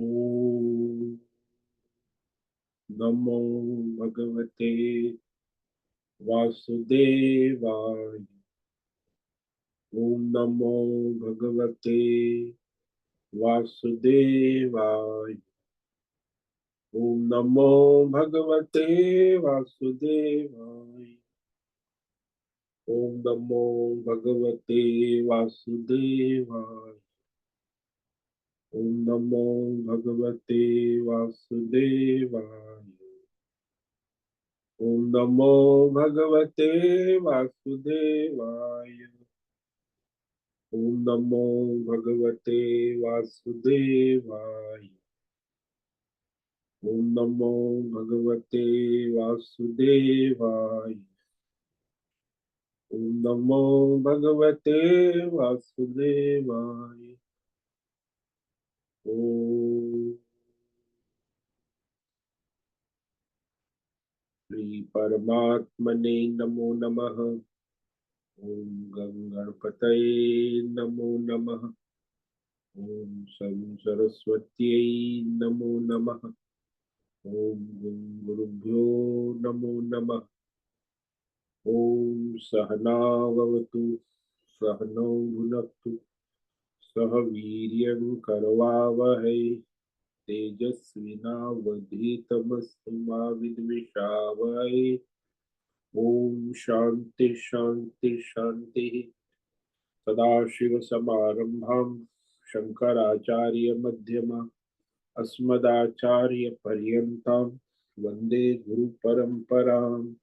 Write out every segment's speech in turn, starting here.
ओम नमो भगवते वासुदेवाय। ओम नमो भगवते वासुदेवाय। ओम नमो भगवते वासुदेवाय। ओम नमो भगवते वासुदेवाय। ओम नमो भगवते वासुदेवाय। ओम नमो भगवते वासुदेवाय। ओम नमो भगवते वासुदेवाय। ओम नमो भगवते वासुदेवाय। ओम नमो भगवते वासुदेवाय। ओम श्री परमात्मने नमो नमः। ओम गं गणपतये नमो नमः। ओम सं सरस्वत्यै नमो नमः। ओम गुं गुरुभ्यो नमो नमः। ओम सहनाववतु सहनौ भुनक्तु सह वीर्यं करवावहै तेजस्विनावधीतमस्तु मा विद्विषावहै। ओम शांति शांति शांति। सदाशिवसमारम्भां शंकराचार्य मध्यमा अस्मदाचार्य पर्यन्तां वन्दे गुरुपरम्पराम्।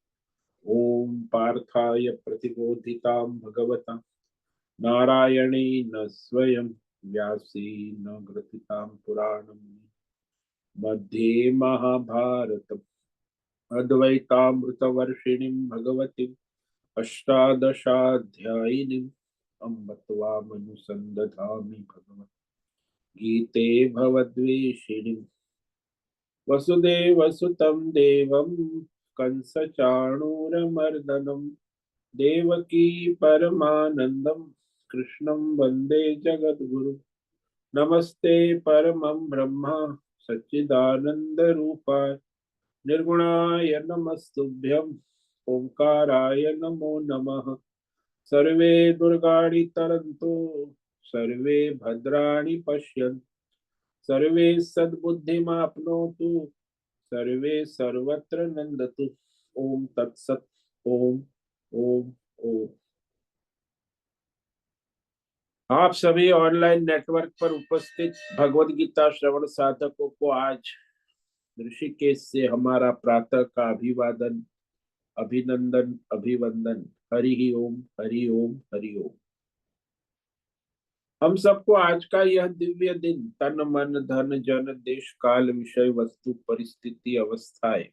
ओम पार्थाय प्रतिबोधितां भगवता नारायणेन स्वयं व्यासेन ग्रथितां पुराणम् मध्ये महाभारतम् अद्वैतामृतवर्षिणीं भगवतीम् अष्टादशाध्यायिनीम् अम्ब त्वामनुसन्दधामि भगवद्गीते भवद्वेषिणीम् वसुदेवसुतं देवं कंसचाणूरमर्दनं देवकी परमानन्दं कृष्णं वन्दे जगद्गुरु। नमस्ते परमं ब्रह्म सच्चिदानन्दरूपाय निर्गुणाय नमस्तुभ्यं ओंकाराय नमो नमः। सर्वे दुर्गाणि तरन्तु सर्वे भद्राणि पश्यन्तु सर्वे सद्बुद्धिमाप्नोतु सर्वे सर्वत्र नंदतु। ओम तत्सत। ओम ओम ओम। आप सभी ऑनलाइन नेटवर्क पर उपस्थित भगवद गीता श्रवण साधकों को आज ऋषिकेश से हमारा प्रातः का अभिवादन अभिनंदन अभिवंदन। हरि ओम हरि ओम हरि ओम। हम सबको आज का यह दिव्य दिन तन मन धन जन देश काल विषय वस्तु परिस्थिति अवस्थाएं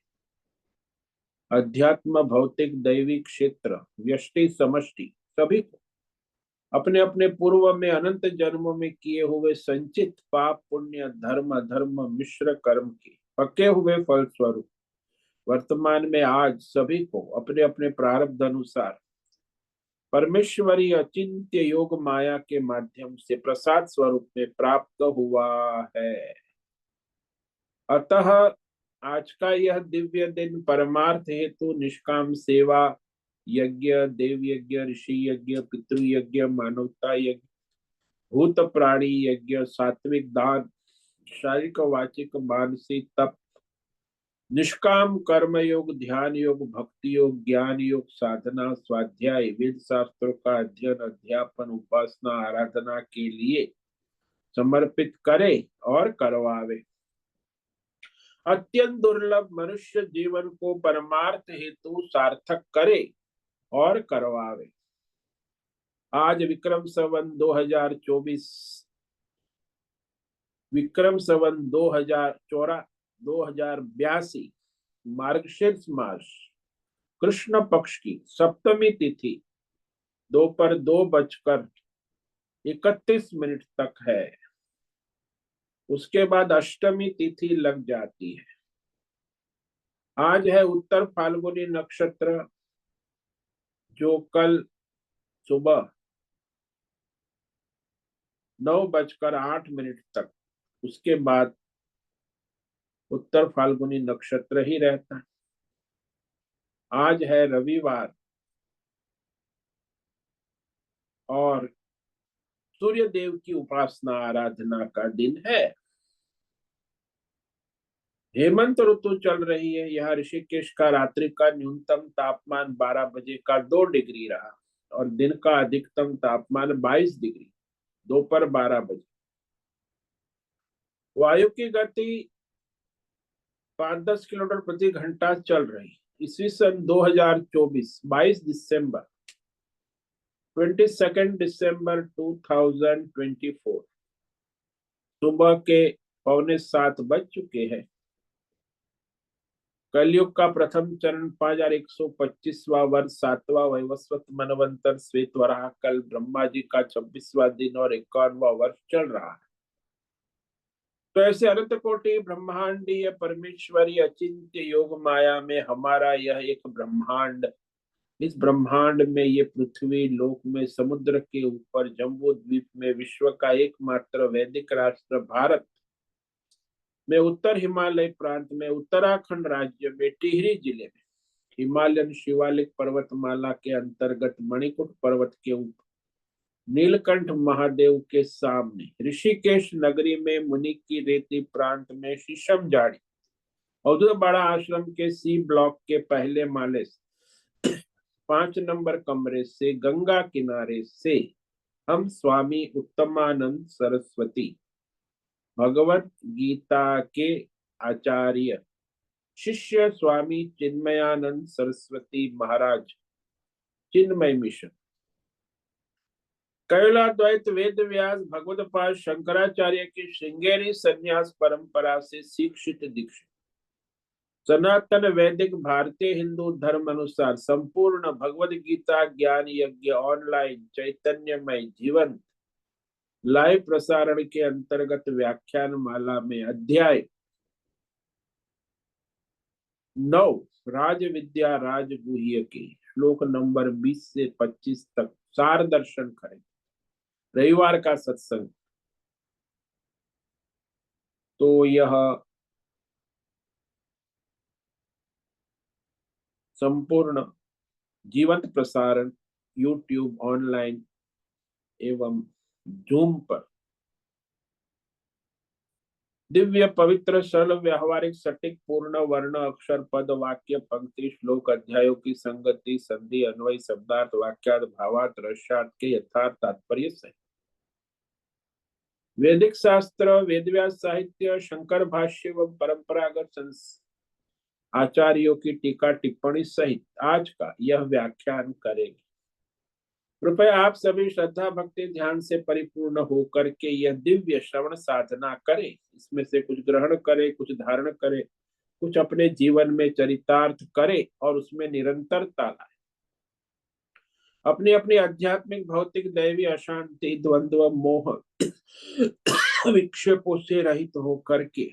अध्यात्म भौतिक दैविक क्षेत्र व्यष्टि समष्टि सभी को अपने अपने पूर्व में अनंत जन्मों में किए हुए संचित पाप पुण्य धर्म अधर्म मिश्र कर्म के पके हुए फल स्वरूप वर्तमान में आज सभी को अपने अपने प्रारब्ध अनुसार परमेश्वरी अचिंत्य योग माया के माध्यम से प्रसाद स्वरूप में प्राप्त हुआ है। अतः आज का यह दिव्य दिन परमार्थ हेतु निष्काम सेवा यज्ञ देव यज्ञ ऋषि यज्ञ पितृ यज्ञ मानवता यज्ञ भूत प्राणी यज्ञ सात्विक दान शारीरिक वाचिक मानसिक तप निष्काम कर्म योग ध्यान योग भक्ति योग ज्ञान योग साधना स्वाध्याय वेद शास्त्रों का अध्ययन अध्यापन उपासना आराधना के लिए समर्पित करे और करवावे। अत्यंत दुर्लभ मनुष्य जीवन को परमार्थ हेतु सार्थक करे और करवावे। आज विक्रम संवत 2024 विक्रम संवत 2082 मार्गशीर्ष मास कृष्ण पक्ष की सप्तमी तिथि दोपहर 2:31 तक है। उसके बाद अष्टमी तिथि लग जाती है। आज है उत्तर फाल्गुनी नक्षत्र जो कल सुबह 9:08 तक उसके बाद उत्तर फाल्गुनी नक्षत्र ही रहता है। आज है रविवार और सूर्य देव की उपासना आराधना का दिन है। हेमंत ऋतु चल रही है। यहाँ ऋषिकेश का रात्रि का न्यूनतम तापमान 12 बजे का 2 डिग्री रहा और दिन का अधिकतम तापमान 22 डिग्री दोपहर 12 बजे। वायु की गति 5-10 किलोमीटर प्रति घंटा चल रही। ईस्वी सन 2024 22 दिसंबर 22 दिसंबर 2024 सुबह के 6:45 बज चुके हैं। कलयुग का प्रथम चरण 5125वां वर्ष 7वां वैवस्वत मनवंतर श्वेत वराह कल ब्रह्मा जी का 26वां दिन और 51वां वर्ष चल रहा है। तो ऐसे अनंत कोटि ब्रह्मांडीय परमेश्वरी अचिंत्य योग माया में हमारा यह एक ब्रह्मांड, इस ब्रह्मांड में ये पृथ्वी लोक में समुद्र के ऊपर जम्बू द्वीप में विश्व का एकमात्र वैदिक राष्ट्र भारत में उत्तर हिमालय प्रांत में उत्तराखंड राज्य में टिहरी जिले में हिमालयन शिवालिक पर्वतमाला के अंतर्गत मणिकूट पर्वत के ऊपर नीलकंठ महादेव के सामने ऋषिकेश नगरी में मुनि की रेती प्रांत में शीशम झाड़ी अवधूत बाड़ा आश्रम के सी ब्लॉक के पहले माले से 5 नंबर कमरे से गंगा किनारे से हम स्वामी उत्तमानंद सरस्वती भगवत गीता के आचार्य शिष्य स्वामी चिन्मयानंद सरस्वती महाराज चिन्मय मिशन कैलाद्वैत वेद व्यास भगवत पाद शंकराचार्य की श्रृंगेरी संन्यास परंपरा से शिक्षित दीक्षित सनातन वैदिक भारतीय हिंदू धर्म अनुसार संपूर्ण भगवद गीता ज्ञान यज्ञ ऑनलाइन चैतन्यमय जीवन लाइव प्रसारण के अंतर्गत व्याख्यान माला में अध्याय 9 राज विद्या राजगुह्य के श्लोक नंबर 20 से 25 तक सार दर्शन करें। रविवार का सत्संग। तो यह संपूर्ण जीवंत प्रसारण यूट्यूब ऑनलाइन एवं जूम पर दिव्य पवित्र सरल व्यावहारिक सटीक पूर्ण वर्ण अक्षर पद वाक्य पंक्ति श्लोक अध्यायों की संगति संधि अन्वय शब्दार्थ वाक्यार्थ भावार्थ रसार्थ के यथार्थ तात्पर्य से वैदिक शास्त्र वेदव्यास साहित्य शंकर भाष्य व परंपरागत आचार्यों की टीका टिप्पणी सहित आज का यह व्याख्यान करेंगे। कृपया आप सभी श्रद्धा भक्ति ध्यान से परिपूर्ण होकर के यह दिव्य श्रवण साधना करें। इसमें से कुछ ग्रहण करें, कुछ धारण करें, कुछ अपने जीवन में चरितार्थ करें और उसमें निरंतरता लाए। अपनी अपनी आध्यात्मिक भौतिक दैवी अशांति द्वंद्व मोह विक्षेपों से रहित होकर के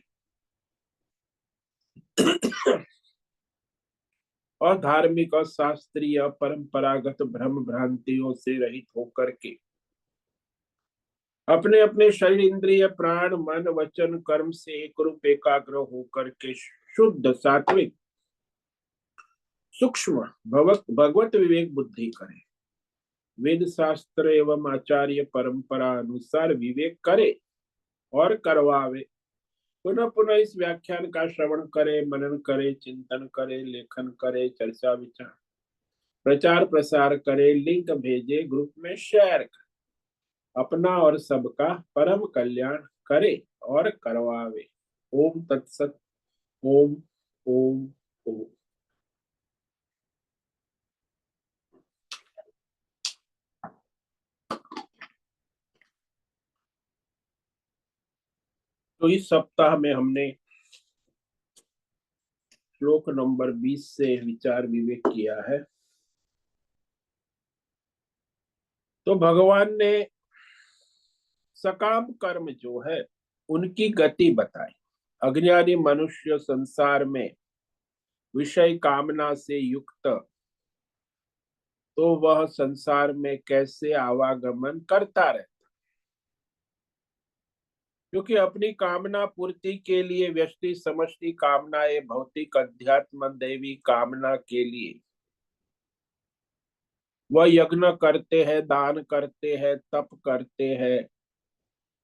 और धार्मिक और शास्त्रीय परंपरागत भ्रम भ्रांतियों से रहित होकर के अपने अपने शरीर इंद्रिय प्राण मन वचन कर्म से एक रूप एकाग्र होकर के शुद्ध सात्विक सूक्ष्म भगवत विवेक बुद्धि करें। वेद शास्त्र एवं आचार्य परंपरा अनुसार विवेक करे और करवावे। पुनः पुनः इस व्याख्यान का श्रवण करे, मनन करे, चिंतन करे, लेखन करे, चर्चा विचार प्रचार प्रसार करे, लिंक भेजे, ग्रुप में शेयर करे, अपना और सबका परम कल्याण करे और करवावे। ओम तत्सत। ओम ओम ओम। तो इस सप्ताह में हमने श्लोक नंबर 20 से विचार विवेक किया है। तो भगवान ने सकाम कर्म जो है उनकी गति बताई। अज्ञानी मनुष्य संसार में विषय कामना से युक्त तो वह संसार में कैसे आवागमन करता रहता। क्योंकि अपनी कामना पूर्ति के लिए व्यष्टि समष्टि कामनाएं, भौतिक अध्यात्म दैवी कामना के लिए वह यज्ञ करते हैं, दान करते हैं, तप करते हैं,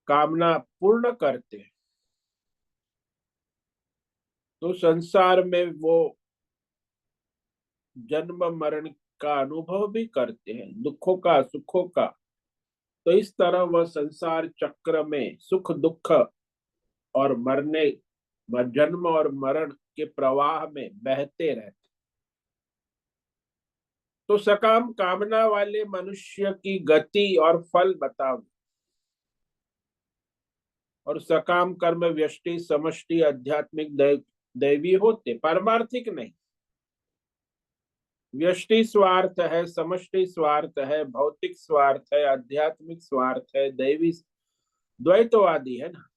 कामना पूर्ण करते हैं। तो संसार में वो जन्म मरण का अनुभव भी करते हैं, दुखों का सुखों का। तो इस तरह वह संसार चक्र में सुख दुख और जन्म और मरण के प्रवाह में बहते रहते। तो सकाम कामना वाले मनुष्य की गति और फल बताओ। और सकाम कर्म व्यष्टि समष्टि आध्यात्मिक दैवी होते, पारमार्थिक नहीं। व्यष्टि स्वार्थ है, समष्टि स्वार्थ है, भौतिक स्वार्थ है, आध्यात्मिक स्वार्थ है, दैवी द्वैतवादी है ना।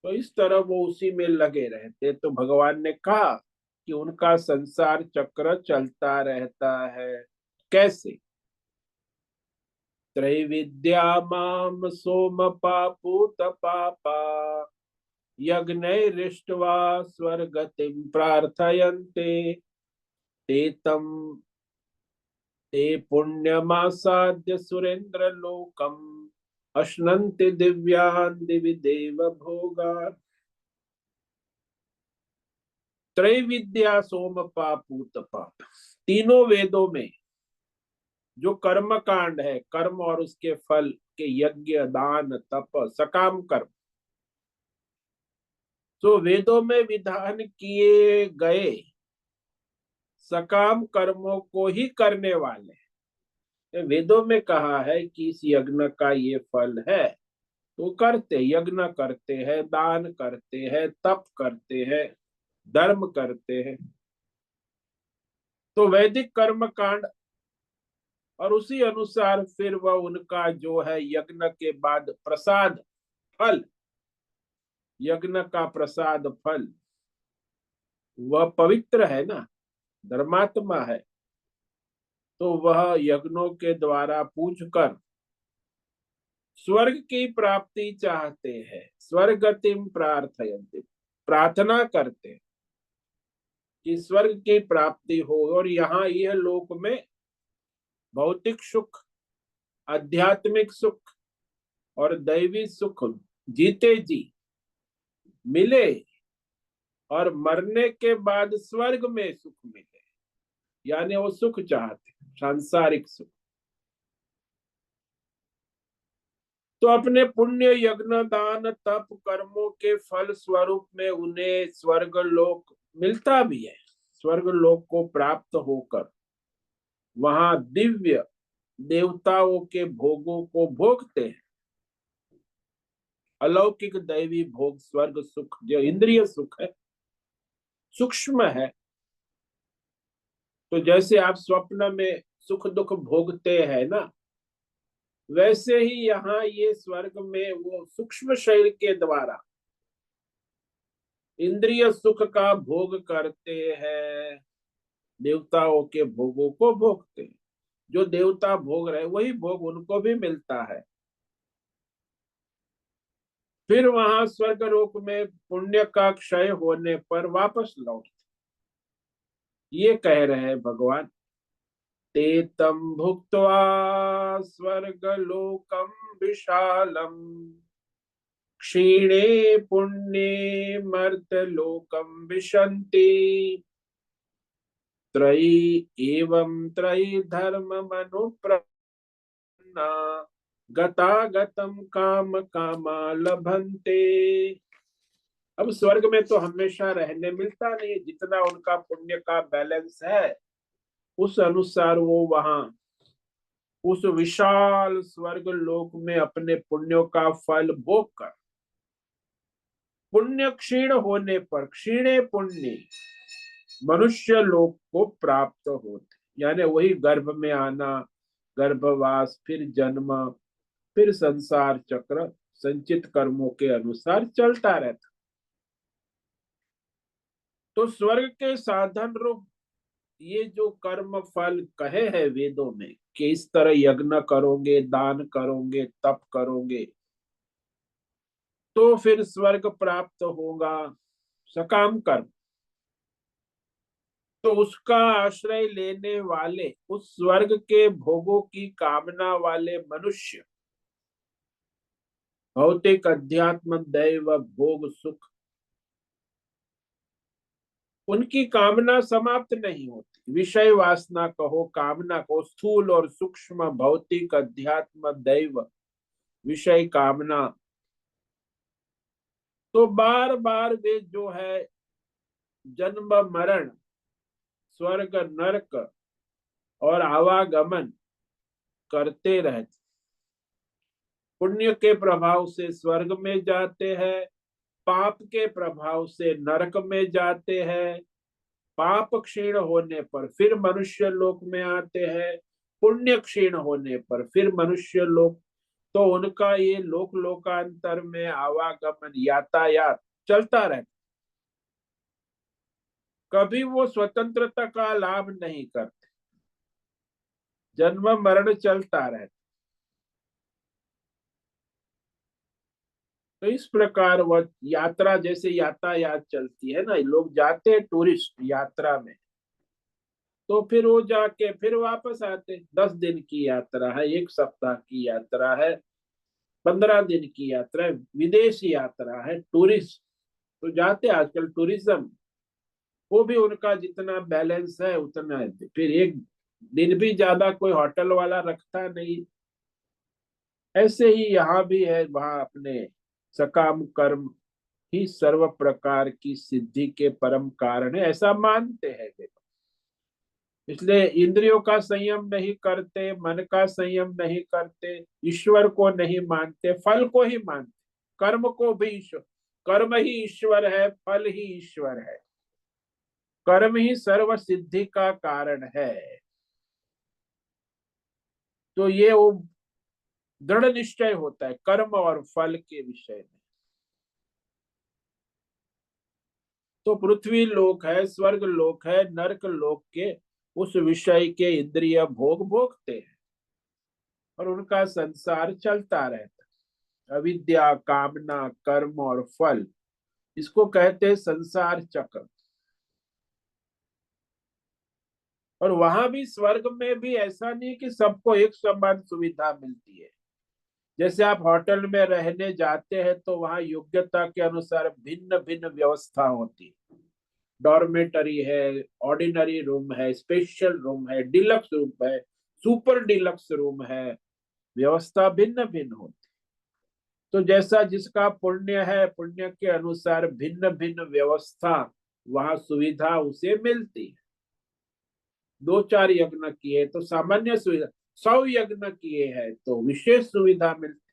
तो इस तरह वो उसी में लगे रहते। तो भगवान ने कहा कि उनका संसार चक्र चलता रहता है। कैसे? त्रैविद्या माम सोम पापूत पापा यज्ञैरिष्ट्वा स्वर्गतिं प्रार्थयन्ते ते तम ते पुण्यमासाद्य सुरेंद्र लोकम अश्नन्ति दिव्यान् दिवि देव भोगान्। त्रैविद्या सोम पापूत पाप, तीनों वेदों में जो कर्म कांड है, कर्म और उसके फल के यज्ञ दान तप सकाम कर्म, तो वेदों में विधान किए गए सकाम कर्मों को ही करने वाले। वेदों में कहा है कि इस यज्ञ का ये फल है, तो करते, यज्ञ करते हैं, दान करते हैं, तप करते हैं, धर्म करते हैं। तो वैदिक कर्म कांड और उसी अनुसार फिर वह उनका जो है यज्ञ के बाद प्रसाद फल, यज्ञ का प्रसाद फल वह पवित्र है ना, धर्मात्मा है। तो वह यज्ञों के द्वारा पूछ कर स्वर्ग की प्राप्ति चाहते हैं, स्वर्गतिम प्रार्थयन्ते, प्रार्थना करते हैं कि स्वर्ग की प्राप्ति हो। और यहाँ यह लोक में भौतिक सुख, आध्यात्मिक सुख और दैवी सुख जीते जी मिले, और मरने के बाद स्वर्ग में सुख मिले। यानी वो सुख चाहते, सांसारिक सुख। तो अपने पुण्य यज्ञ दान तप कर्मों के फल स्वरूप में उन्हें स्वर्ग लोक मिलता भी है। स्वर्ग लोक को प्राप्त होकर वहां दिव्य देवताओं के भोगों को भोगते हैं। अलौकिक दैवी भोग स्वर्ग सुख जो इंद्रिय सुख है, सूक्ष्म है। तो जैसे आप स्वप्न में सुख दुख भोगते हैं ना, वैसे ही यहाँ ये स्वर्ग में वो सूक्ष्म शरीर के द्वारा इंद्रिय सुख का भोग करते हैं, देवताओं के भोगों को भोगते हैं। जो देवता भोग रहे वही भोग उनको भी मिलता है। फिर वहां स्वर्ग लोक में पुण्य का क्षय होने पर वापस लौटते। ये कह रहे हैं भगवान, ते तम भुक्त्वा स्वर्गलोकम विशालम क्षीणे पुण्ये मर्त्यलोकम विशन्ति त्रयी एवं त्रयी धर्म मनुप्रपन्ना गतागतम काम कामा लभन्ते। अब स्वर्ग में तो हमेशा रहने मिलता नहीं, जितना उनका पुण्य का बैलेंस है उस अनुसार वो वहां उस विशाल स्वर्ग लोक में अपने पुण्यों का फल भोग कर, पुण्य क्षीण होने पर, क्षीणे पुण्य, मनुष्य लोक को प्राप्त होते। यानी वही गर्भ में आना, गर्भवास, फिर जन्म, फिर संसार चक्र संचित कर्मों के अनुसार चलता रहता। तो स्वर्ग के साधन रूप ये जो कर्म फल कहे हैं वेदों में कि इस तरह यज्ञ करोगे, दान करोगे, तप करोगे तो फिर स्वर्ग प्राप्त होगा, सकाम कर्म, तो उसका आश्रय लेने वाले, उस स्वर्ग के भोगों की कामना वाले मनुष्य भौतिक अध्यात्म दैव भोग सुख, उनकी कामना समाप्त नहीं होती। विषय वासना कहो, कामना को, स्थूल और सूक्ष्म, भौतिक अध्यात्म दैव विषय कामना, तो बार बार वे जो है जन्म मरण, स्वर्ग नरक और आवागमन करते रहते। पुण्य के प्रभाव से स्वर्ग में जाते हैं, पाप के प्रभाव से नरक में जाते हैं, पाप क्षीण होने पर फिर मनुष्य लोक में आते हैं, पुण्य क्षीण होने पर फिर मनुष्य लोक। तो उनका ये लोक लोकांतर में आवागमन, यातायात चलता रहता, कभी वो स्वतंत्रता का लाभ नहीं करते, जन्म मरण चलता रहता। तो इस प्रकार वह यात्रा, जैसे यातायात चलती है ना, लोग जाते हैं टूरिस्ट यात्रा में, तो फिर वो जाके फिर वापस आते। 10 दिन की यात्रा है, 1 सप्ताह की यात्रा है, 15 दिन की यात्रा है, विदेश यात्रा है, टूरिस्ट तो जाते। आजकल टूरिज्म वो भी उनका जितना बैलेंस है उतना है, फिर एक दिन भी ज्यादा कोई होटल वाला रखता नहीं। ऐसे ही यहाँ भी है, वहां अपने सकाम कर्म ही सर्व प्रकार की सिद्धि के परम कारण है, ऐसा मानते हैं वे। इसलिए इंद्रियों का संयम नहीं करते, मन का संयम नहीं करते, ईश्वर को नहीं मानते, फल को ही मानते, कर्म को भी ईश्वर, कर्म ही ईश्वर है, फल ही ईश्वर है, कर्म ही सर्व सिद्धि का कारण है। तो ये वो दृढ़ निश्चय होता है कर्म और फल के विषय में। तो पृथ्वी लोक है, स्वर्ग लोक है, नरक लोक के उस विषय के इंद्रिय भोग भोगते हैं और उनका संसार चलता रहता है। अविद्या, कामना, कर्म और फल, इसको कहते हैं संसार चक्र। और वहां भी स्वर्ग में भी ऐसा नहीं कि सबको एक समान सुविधा मिलती है। जैसे आप होटल में रहने जाते हैं तो वहां योग्यता के अनुसार भिन्न भिन्न व्यवस्था होती है। डॉर्मेटरी है, ऑर्डिनरी रूम है, स्पेशल रूम है, डिलक्स रूम है, सुपर डिलक्स रूम है, व्यवस्था भिन्न भिन्न होती। तो जैसा जिसका पुण्य है, पुण्य के अनुसार भिन्न भिन्न व्यवस्था, वहां सुविधा उसे मिलती है। 2-4 यज्ञ किए तो सामान्य सुविधा, 100 यज्ञ किए हैं तो विशेष सुविधा मिलती।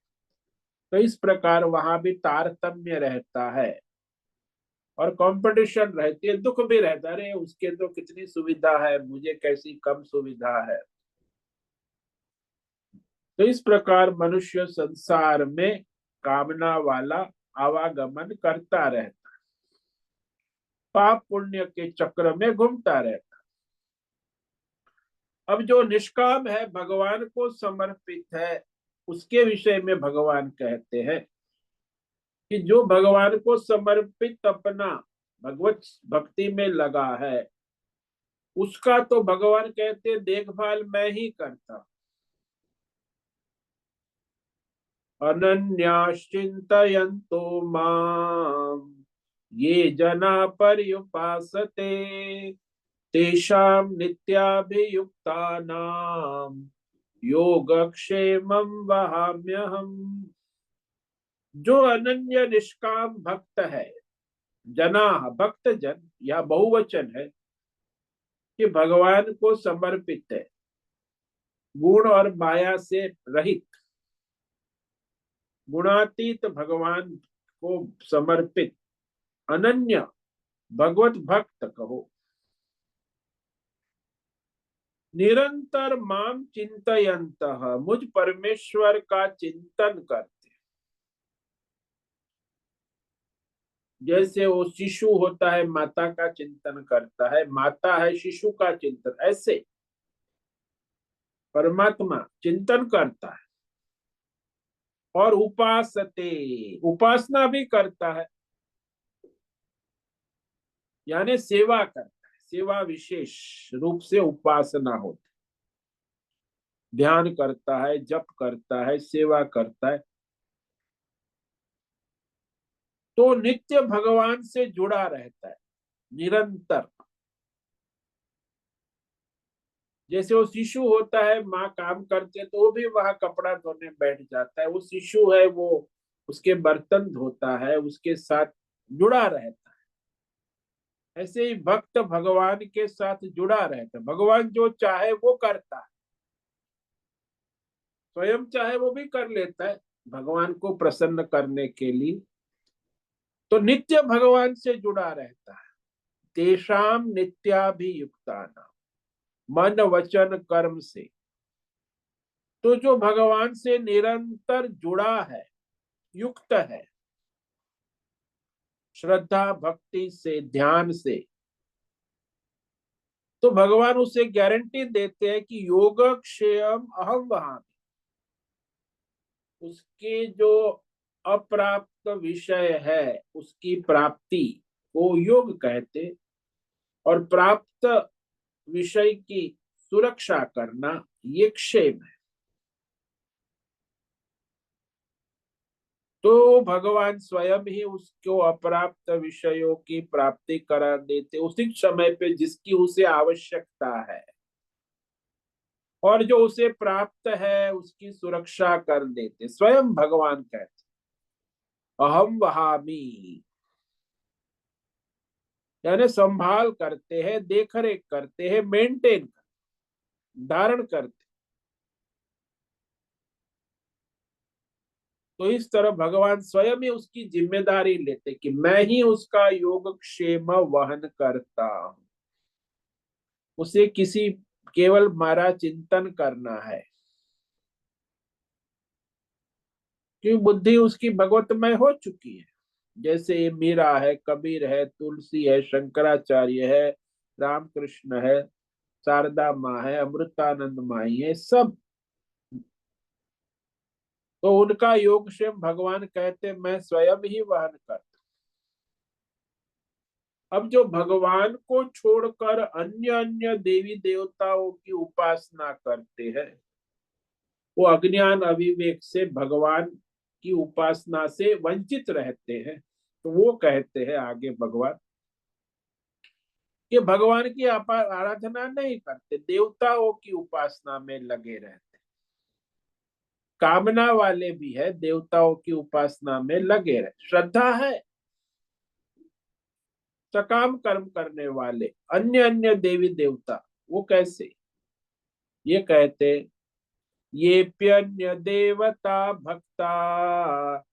तो इस प्रकार वहां भी तारतम्य रहता है और कंपटीशन रहती है, दुख भी रहता है, अरे उसके तो कितनी सुविधा है, मुझे कैसी कम सुविधा है। तो इस प्रकार मनुष्य संसार में कामना वाला आवागमन करता रहता, पाप पुण्य के चक्र में घूमता रहता। अब जो निष्काम है, भगवान को समर्पित है, उसके विषय में भगवान कहते हैं कि जो भगवान को समर्पित अपना भगवत भक्ति में लगा है, उसका तो भगवान कहते हैं देखभाल मैं ही करता। अनन्याश्चिन्तयन्तो माम ये जना पर्युपासते तेषां नित्याभियुक्तानां योगक्षेमं वहाम्यहम्। जो अनन्य निष्काम भक्त है, जना भक्त जन या बहुवचन है कि भगवान को समर्पित है, गुण और माया से रहित, गुणातीत भगवान को समर्पित अनन्य भगवत भक्त कहो, निरंतर माम चिंतयंतः मुझ परमेश्वर का चिंतन करते, जैसे वो शिशु होता है माता का चिंतन करता है, माता है शिशु का चिंतन, ऐसे परमात्मा चिंतन करता है और उपासते, उपासना भी करता है, यानी सेवा करता है। सेवा विशेष रूप से उपासना होती, ध्यान करता है, जप करता है, सेवा करता है, तो नित्य भगवान से जुड़ा रहता है निरंतर। जैसे वो शिशु होता है, माँ काम करते तो वो भी वहां कपड़ा धोने बैठ जाता है, वो शिशु है, वो उसके बर्तन धोता है, उसके साथ जुड़ा रहता है। ऐसे ही भक्त भगवान के साथ जुड़ा रहता है, भगवान जो चाहे वो करता है, स्वयं चाहे वो भी कर लेता है भगवान को प्रसन्न करने के लिए, तो नित्य भगवान से जुड़ा रहता है। तेषाम नित्याभियुक्तानाम, मन वचन कर्म से, तो जो भगवान से निरंतर जुड़ा है, युक्त है, श्रद्धा भक्ति से, ध्यान से, तो भगवान उसे गारंटी देते हैं कि योगक्षेम अहम वहां, उसके जो अप्राप्त विषय है उसकी प्राप्ति को योग कहते, और प्राप्त विषय की सुरक्षा करना ये क्षेम है। तो भगवान स्वयं ही उसको अप्राप्त विषयों की प्राप्ति करा देते उसी समय पे जिसकी उसे आवश्यकता है, और जो उसे प्राप्त है उसकी सुरक्षा कर देते, स्वयं भगवान कहते अहम वहामी, यानी संभाल करते हैं, देख रेख करते हैं, मेंटेन, धारण करते। तो इस तरह भगवान स्वयं ही उसकी जिम्मेदारी लेते कि मैं ही उसका योगक्षेम वहन करता हूं, उसे किसी केवल मारा चिंतन करना है, क्योंकि बुद्धि उसकी भगवतमय हो चुकी है। जैसे मीरा है, कबीर है, तुलसी है, शंकराचार्य है, रामकृष्ण है, शारदा माँ है, अमृतानंद माई है, सब, तो उनका योगक्षेम भगवान कहते मैं स्वयं ही वहन करता। अब जो भगवान को छोड़कर अन्य अन्य देवी देवताओं की उपासना करते हैं, वो अज्ञान अविवेक से भगवान की उपासना से वंचित रहते हैं। तो वो कहते हैं आगे भगवान कि भगवान की आराधना नहीं करते, देवताओं की उपासना में लगे रहते, कामना वाले भी है, देवताओं की उपासना में लगे रहे, श्रद्धा है, सकाम कर्म करने वाले अन्य अन्य देवी देवता, वो कैसे, ये कहते ये प्यन्य देवता भक्ता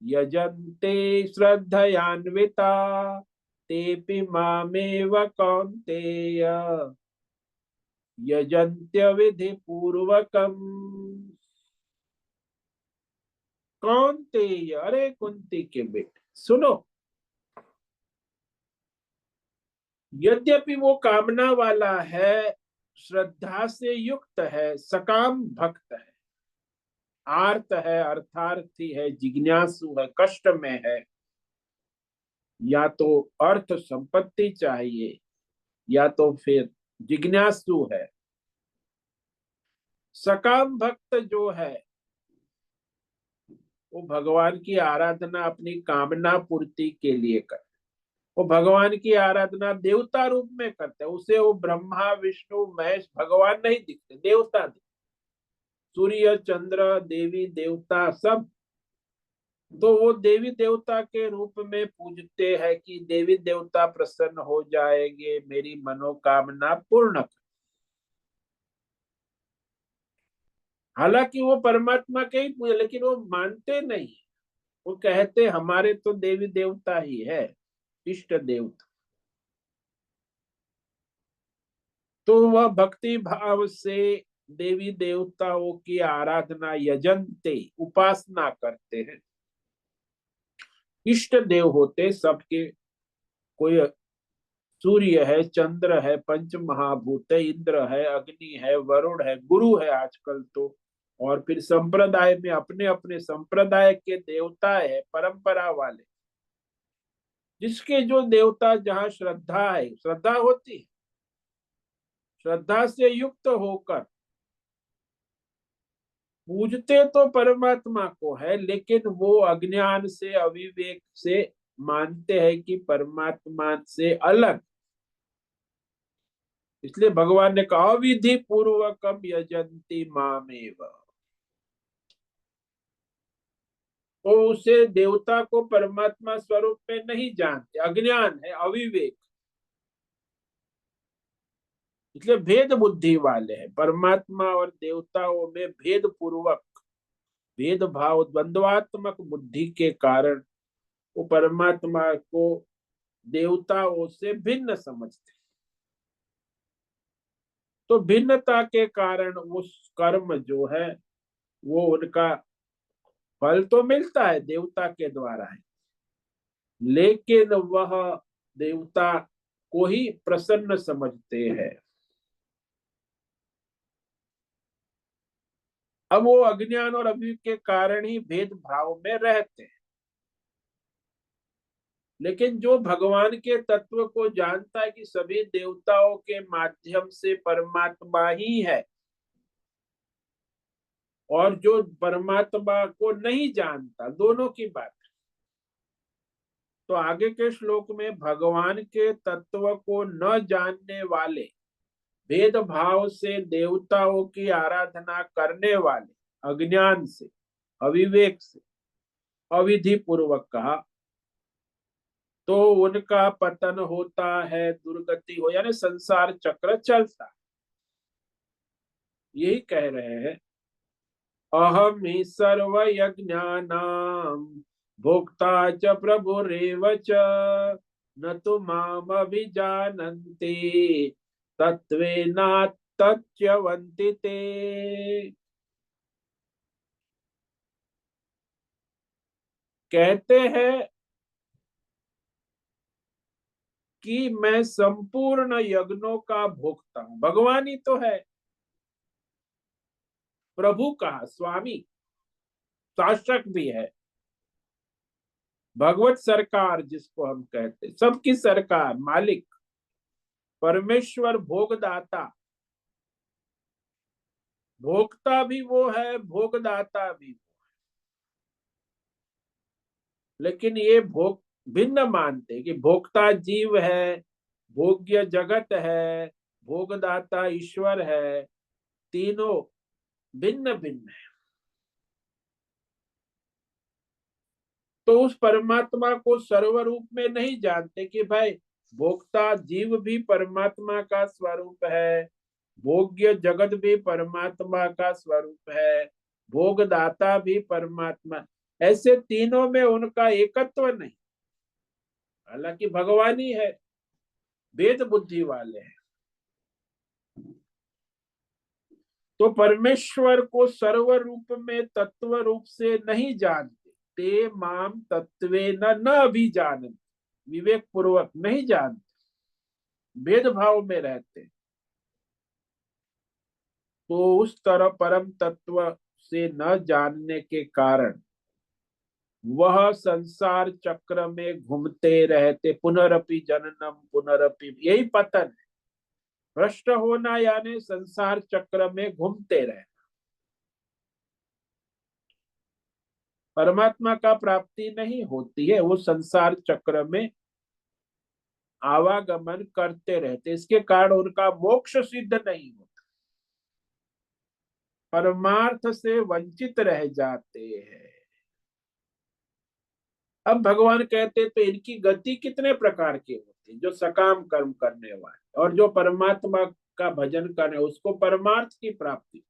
यजन्ते श्रद्धयान्विता तेपि मामेव कौन्तेय यजन्त्य विधि पूर्वकम। कौन्तेय, अरे कुंती के बेटे सुनो, यद्यपि वो कामना वाला है, श्रद्धा से युक्त है, सकाम भक्त है, आर्त है, अर्थार्थी है, जिज्ञासु है, कष्ट में है, या तो अर्थ संपत्ति चाहिए, या तो फिर जिज्ञासु है। सकाम भक्त जो है वो भगवान की आराधना अपनी कामना पूर्ति के लिए करते, वो भगवान की आराधना देवता रूप में करते हैं, उसे वो ब्रह्मा विष्णु महेश भगवान नहीं दिखते, देवता दिखते, सूर्य चंद्र देवी देवता सब, तो वो देवी देवता के रूप में पूजते हैं कि देवी देवता प्रसन्न हो जाएंगे, मेरी मनोकामना पूर्ण कर। हालांकि वो परमात्मा के ही पूजे, लेकिन वो मानते नहीं, वो कहते हमारे तो देवी देवता ही है, इष्ट देवता। तो वह भक्ति भाव से देवी देवताओं की आराधना, यजंते, उपासना करते हैं, इष्ट देव होते सबके, कोई सूर्य है, चंद्र है, पंच महाभूत है, इंद्र है, अग्नि है, वरुण है, गुरु है आजकल तो। और फिर संप्रदाय में अपने अपने संप्रदाय के देवता है, परंपरा वाले, जिसके जो देवता जहाँ श्रद्धा है, श्रद्धा होती है, श्रद्धा से युक्त होकर पूजते तो परमात्मा को है, लेकिन वो अज्ञान से, अविवेक से मानते हैं कि परमात्मा से अलग। इसलिए भगवान ने कहा विधि पूर्वकम यजंती मामेव। तो उसे देवता को परमात्मा स्वरूप में नहीं जानते, अज्ञान है, अविवेक। इसलिए भेद बुद्धि वाले हैं, परमात्मा और देवताओं में भेद पूर्वक, भेदभाव, द्वंद्वात्मक बुद्धि के कारण वो परमात्मा को देवताओं से भिन्न समझते। तो भिन्नता के कारण उस कर्म जो है वो उनका फल तो मिलता है देवता के द्वारा है, लेकिन वह देवता को ही प्रसन्न समझते हैं। अब वो अज्ञान और अभियोग के कारण ही भेदभाव में रहते हैं। लेकिन जो भगवान के तत्व को जानता है कि सभी देवताओं के माध्यम से परमात्मा ही है, और जो परमात्मा को नहीं जानता, दोनों की बात। तो आगे के श्लोक में भगवान के तत्व को न जानने वाले, भेदभाव से देवताओं की आराधना करने वाले, अज्ञान से, अविवेक से, अविधि पूर्वक कहा, तो उनका पतन होता है, दुर्गति हो, यानी संसार चक्र चलता। यही कह रहे हैं, अहम ही सर्व यज्ञानाम भोक्ता च प्रभुरेव च न तो माम अभिजानन्ति तत्त्वेनात्तच्यवन्ति ते। कहते हैं कि मैं संपूर्ण यज्ञों का भोक्ता हूं। भगवान ही तो है, प्रभु कहा, स्वामी, शासक भी है, भगवत सरकार जिसको हम कहते, सबकी सरकार, मालिक, परमेश्वर, भोगदाता। भोक्ता भी वो है, भोगदाता भी। लेकिन ये भोग भिन्न मानते कि भोक्ता जीव है, भोग्य जगत है, भोगदाता ईश्वर है, तीनों भिन्न भिन्न है। तो उस परमात्मा को सर्वरूप में नहीं जानते कि भाई भोक्ता जीव भी परमात्मा का स्वरूप है, भोग्य जगत भी परमात्मा का स्वरूप है, भोगदाता भी परमात्मा, ऐसे तीनों में उनका एकत्व नहीं। हालांकि भगवान ही है, भेद बुद्धि वाले हैं। तो परमेश्वर को सर्व रूप में, तत्व रूप से नहीं जानते। ते माम तत्वे न अभिजानन्ति, विवेक पूर्वक नहीं जानते, भेदभाव में रहते। तो उस तरह परम तत्व से न जानने के कारण वह संसार चक्र में घूमते रहते, पुनरपि जननम पुनरपि, यही पतन है। भ्रष्ट होना यानी संसार चक्र में घूमते रहे। परमात्मा का प्राप्ति नहीं होती है, वो संसार चक्र में आवागमन करते रहते, इसके कारण उनका मोक्ष सिद्ध नहीं होता, परमार्थ से वंचित रह जाते हैं। अब भगवान कहते तो इनकी गति कितने प्रकार की होती है, जो सकाम कर्म करने वाले और जो परमात्मा का भजन करने, उसको परमार्थ की प्राप्ति।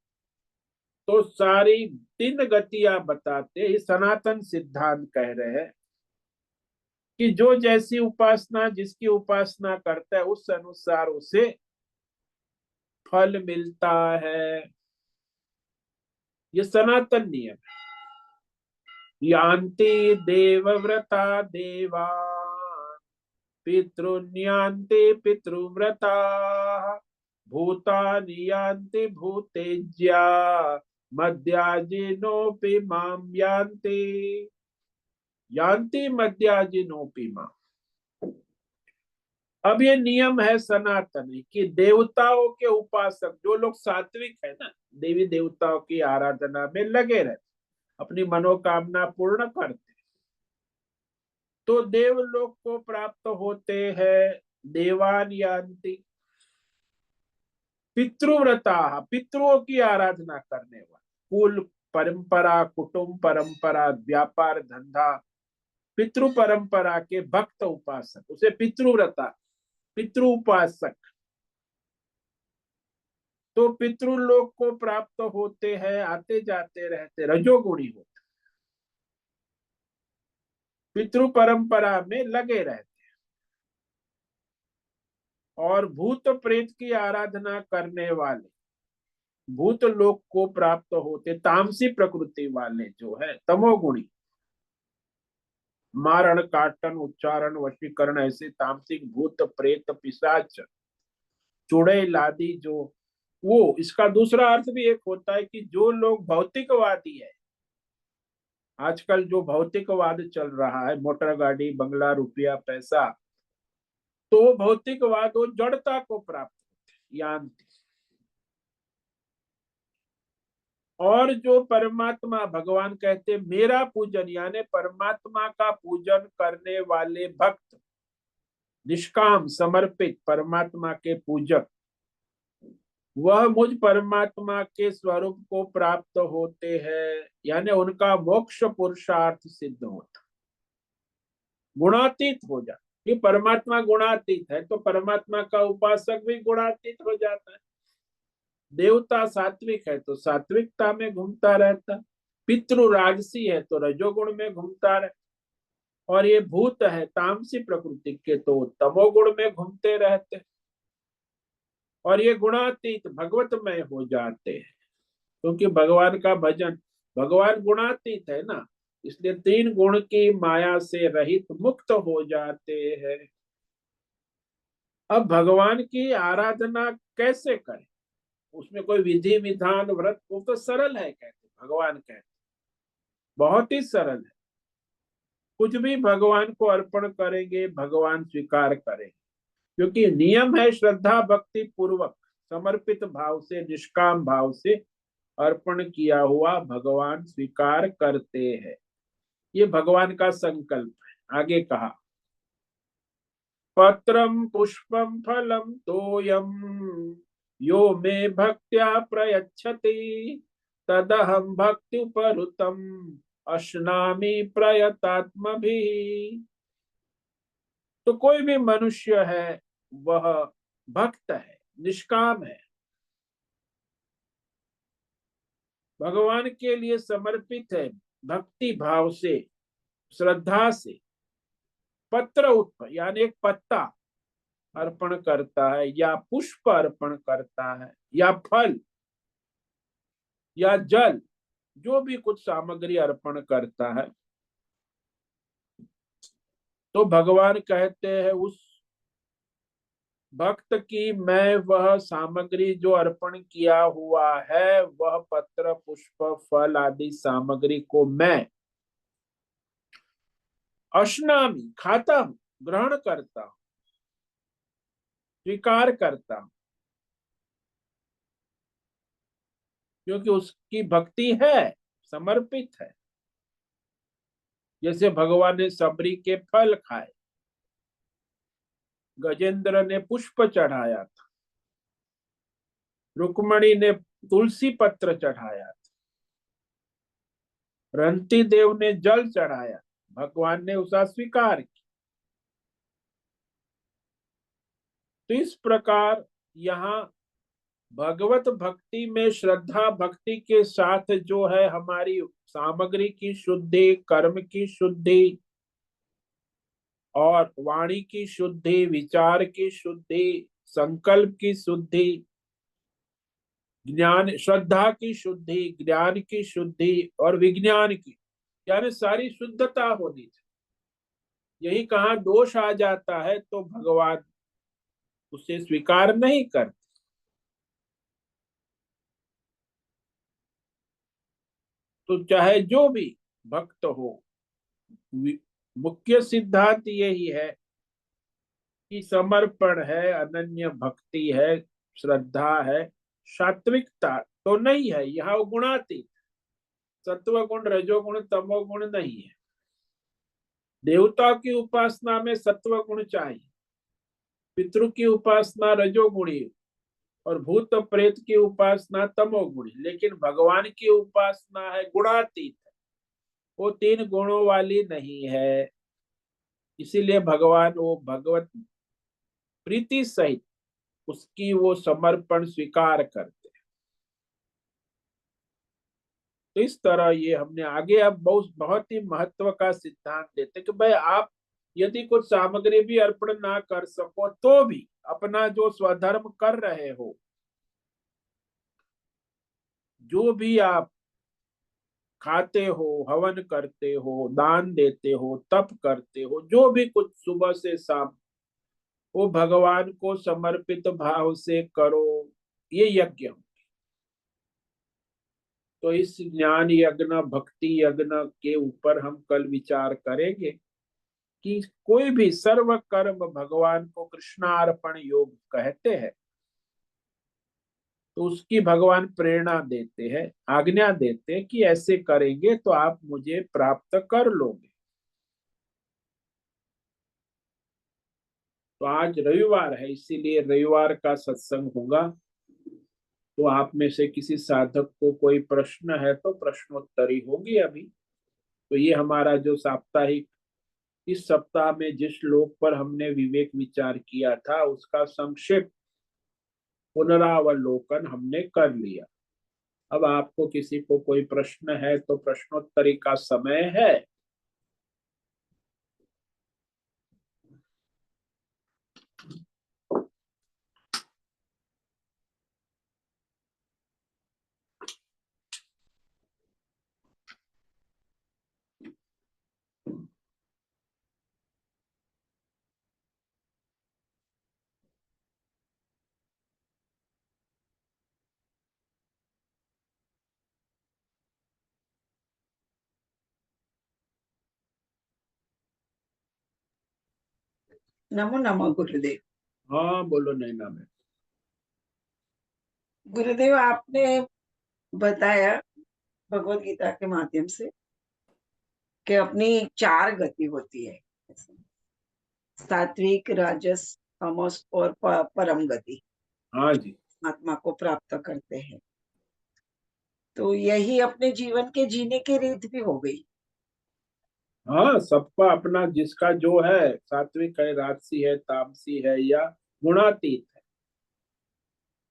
तो सारी तीन गतियां बताते ही सनातन सिद्धांत कह रहे हैं कि जो जैसी उपासना, जिसकी उपासना करता है उस अनुसार उसे फल मिलता है। ये सनातन नियम है। यान्ति देवव्रता देवा पितॄन्यान्ति पितृव्रता भूतानि यान्ति भूतेज्या मद्याजिनोऽपि मां यान्ति यान्ति मद्याजिनोऽपि मां। अब ये नियम है सनातन कि देवताओं के उपासक जो लोग सात्विक है ना, देवी देवताओं की आराधना में लगे रहते, अपनी मनोकामना पूर्ण करते, तो देवलोक को प्राप्त होते हैं। देवान यान्ति पितृव्रता, पितृओं की आराधना करने वाले, कुल परंपरा, कुटुंब परंपरा, व्यापार धंधा, पितृ परंपरा के भक्त उपासक, उसे पितृव्रता, पितृ उपासक, तो पितृलोक को प्राप्त होते हैं, आते जाते रहते, रजोगुणी होते, पितृ परंपरा में लगे रहते, और भूत प्रेत की आराधना करने वाले भूत लोक को प्राप्त होते, तामसी प्रकृति वाले जो है तमोगुणी, मारण काटन उच्चारण वशीकरण ऐसे तामसिक भूत प्रेत पिशाच चुड़ैल आदि जो, वो इसका दूसरा अर्थ भी एक होता है कि जो लोग भौतिकवादी है, आजकल जो भौतिकवाद चल रहा है, मोटर गाड़ी बंगला रुपया पैसा, तो भौतिकवाद वो जड़ता को प्राप्त होते यान्ति। और जो परमात्मा भगवान कहते मेरा पूजन, यानी परमात्मा का पूजन करने वाले भक्त, निष्काम समर्पित परमात्मा के पूजक, वह मुझ परमात्मा के स्वरूप को प्राप्त होते हैं, यानी उनका मोक्ष पुरुषार्थ सिद्ध होता, गुणातीत हो जाता। ये परमात्मा गुणातीत है तो परमात्मा का उपासक भी गुणातीत हो जाता है। देवता सात्विक है तो सात्विकता में घूमता रहता, पितृ राजसी है तो रजोगुण में घूमता रहता, और ये भूत है तामसी प्रकृति के तो तमोगुण में घूमते रहते, और ये गुणातीत भगवतमय हो जाते हैं, क्योंकि भगवान का भजन, भगवान गुणातीत है ना, इसलिए तीन गुण की माया से रहित मुक्त हो जाते हैं। अब भगवान की आराधना कैसे करें, उसमें कोई विधि विधान व्रत, वो तो सरल है, कहते भगवान कहते बहुत ही सरल है, कुछ भी भगवान को अर्पण करेंगे भगवान स्वीकार करेंगे, क्योंकि नियम है श्रद्धा भक्ति पूर्वक समर्पित भाव से, निष्काम भाव से अर्पण किया हुआ भगवान स्वीकार करते हैं। ये भगवान का संकल्प है। आगे कहा पत्रम पुष्पम फलम तोयम यो मे भक्त्या प्रयच्छति तदहम भक्ति उपरुतम अश्नामि प्रयतात्मभि। तो कोई भी मनुष्य है वह भक्त है, निष्काम है, भगवान के लिए समर्पित है, भक्ति भाव से श्रद्धा से पत्र उत्पन्न, यानी एक पत्ता अर्पण करता है, या पुष्प अर्पण करता है, या फल या जल, जो भी कुछ सामग्री अर्पण करता है, तो भगवान कहते हैं उस भक्त की मैं वह सामग्री जो अर्पण किया हुआ है, वह पत्र पुष्प फल आदि सामग्री को मैं अश्नामी खाता हूं, ग्रहण करता हूं, स्वीकार करता हूं, क्योंकि उसकी भक्ति है, समर्पित है। जैसे भगवान ने सबरी के फल खाए, गजेंद्र ने पुष्प चढ़ाया था, रुक्मणी ने तुलसी पत्र चढ़ाया था, रंती देव ने जल चढ़ाया, भगवान ने उसका स्वीकार किया। तो इस प्रकार यहाँ भगवत भक्ति में श्रद्धा भक्ति के साथ जो है हमारी सामग्री की शुद्धि, कर्म की शुद्धि और वाणी की शुद्धि, विचार की शुद्धि, संकल्प की शुद्धि, ज्ञान श्रद्धा की शुद्धि, ज्ञान की शुद्धि और विज्ञान की, यानी सारी शुद्धता होनी चाहिए। यही कहाँ दोष आ जाता है तो भगवान उसे स्वीकार नहीं करते। तो चाहे जो भी भक्त हो, मुख्य सिद्धांत यही है कि समर्पण है, अनन्य भक्ति है, श्रद्धा है, सात्विकता तो नहीं है। यहाँ वो गुणातीत, सत्व गुण रजोगुण तमोगुण नहीं है। देवता की उपासना में सत्व गुण चाहिए, पितृ की उपासना रजोगुणी और भूत प्रेत की उपासना तमोगुणी, लेकिन भगवान की उपासना है गुणातीत, वो तीन गुणों वाली नहीं है। इसीलिए भगवान वो भगवत प्रीति सहित उसकी वो समर्पण स्वीकार करते हैं। तो इस तरह ये हमने आगे अब बहुत बहुत ही महत्व का सिद्धांत देते कि भाई आप यदि कुछ सामग्री भी अर्पण ना कर सको तो भी अपना जो स्वधर्म कर रहे हो, जो भी आप खाते हो, हवन करते हो, दान देते हो, तप करते हो, जो भी कुछ सुबह से शाम, वो भगवान को समर्पित भाव से करो, ये यज्ञ। तो इस ज्ञान यज्ञ भक्ति यज्ञ के ऊपर हम कल विचार करेंगे कि कोई भी सर्व कर्म भगवान को कृष्णार्पण योग कहते हैं। तो उसकी भगवान प्रेरणा देते हैं, आज्ञा देते हैं कि ऐसे करेंगे तो आप मुझे प्राप्त कर लोगे। तो आज रविवार है, इसीलिए रविवार का सत्संग होगा। तो आप में से किसी साधक को कोई प्रश्न है तो प्रश्नोत्तरी होगी अभी। तो ये हमारा जो साप्ताहिक, इस सप्ताह में जिस श्लोक पर हमने विवेक विचार किया था उसका संक्षिप्त पुनरावलोकन हमने कर लिया। अब आपको किसी को कोई प्रश्न है तो प्रश्नोत्तरी का समय है। नमो नमो गुरुदेव। हाँ बोलो नैना में। गुरुदेव, आपने बताया भगवत गीता के माध्यम से कि अपनी चार गति होती है, सात्विक, राजस, तमस और परम गति हाँ जी। आत्मा को प्राप्त करते हैं। तो यही अपने जीवन के जीने की रीत भी हो गई। हाँ सबका अपना, जिसका जो है, सात्विक है, राजसी है, तामसी है या गुणातीत है,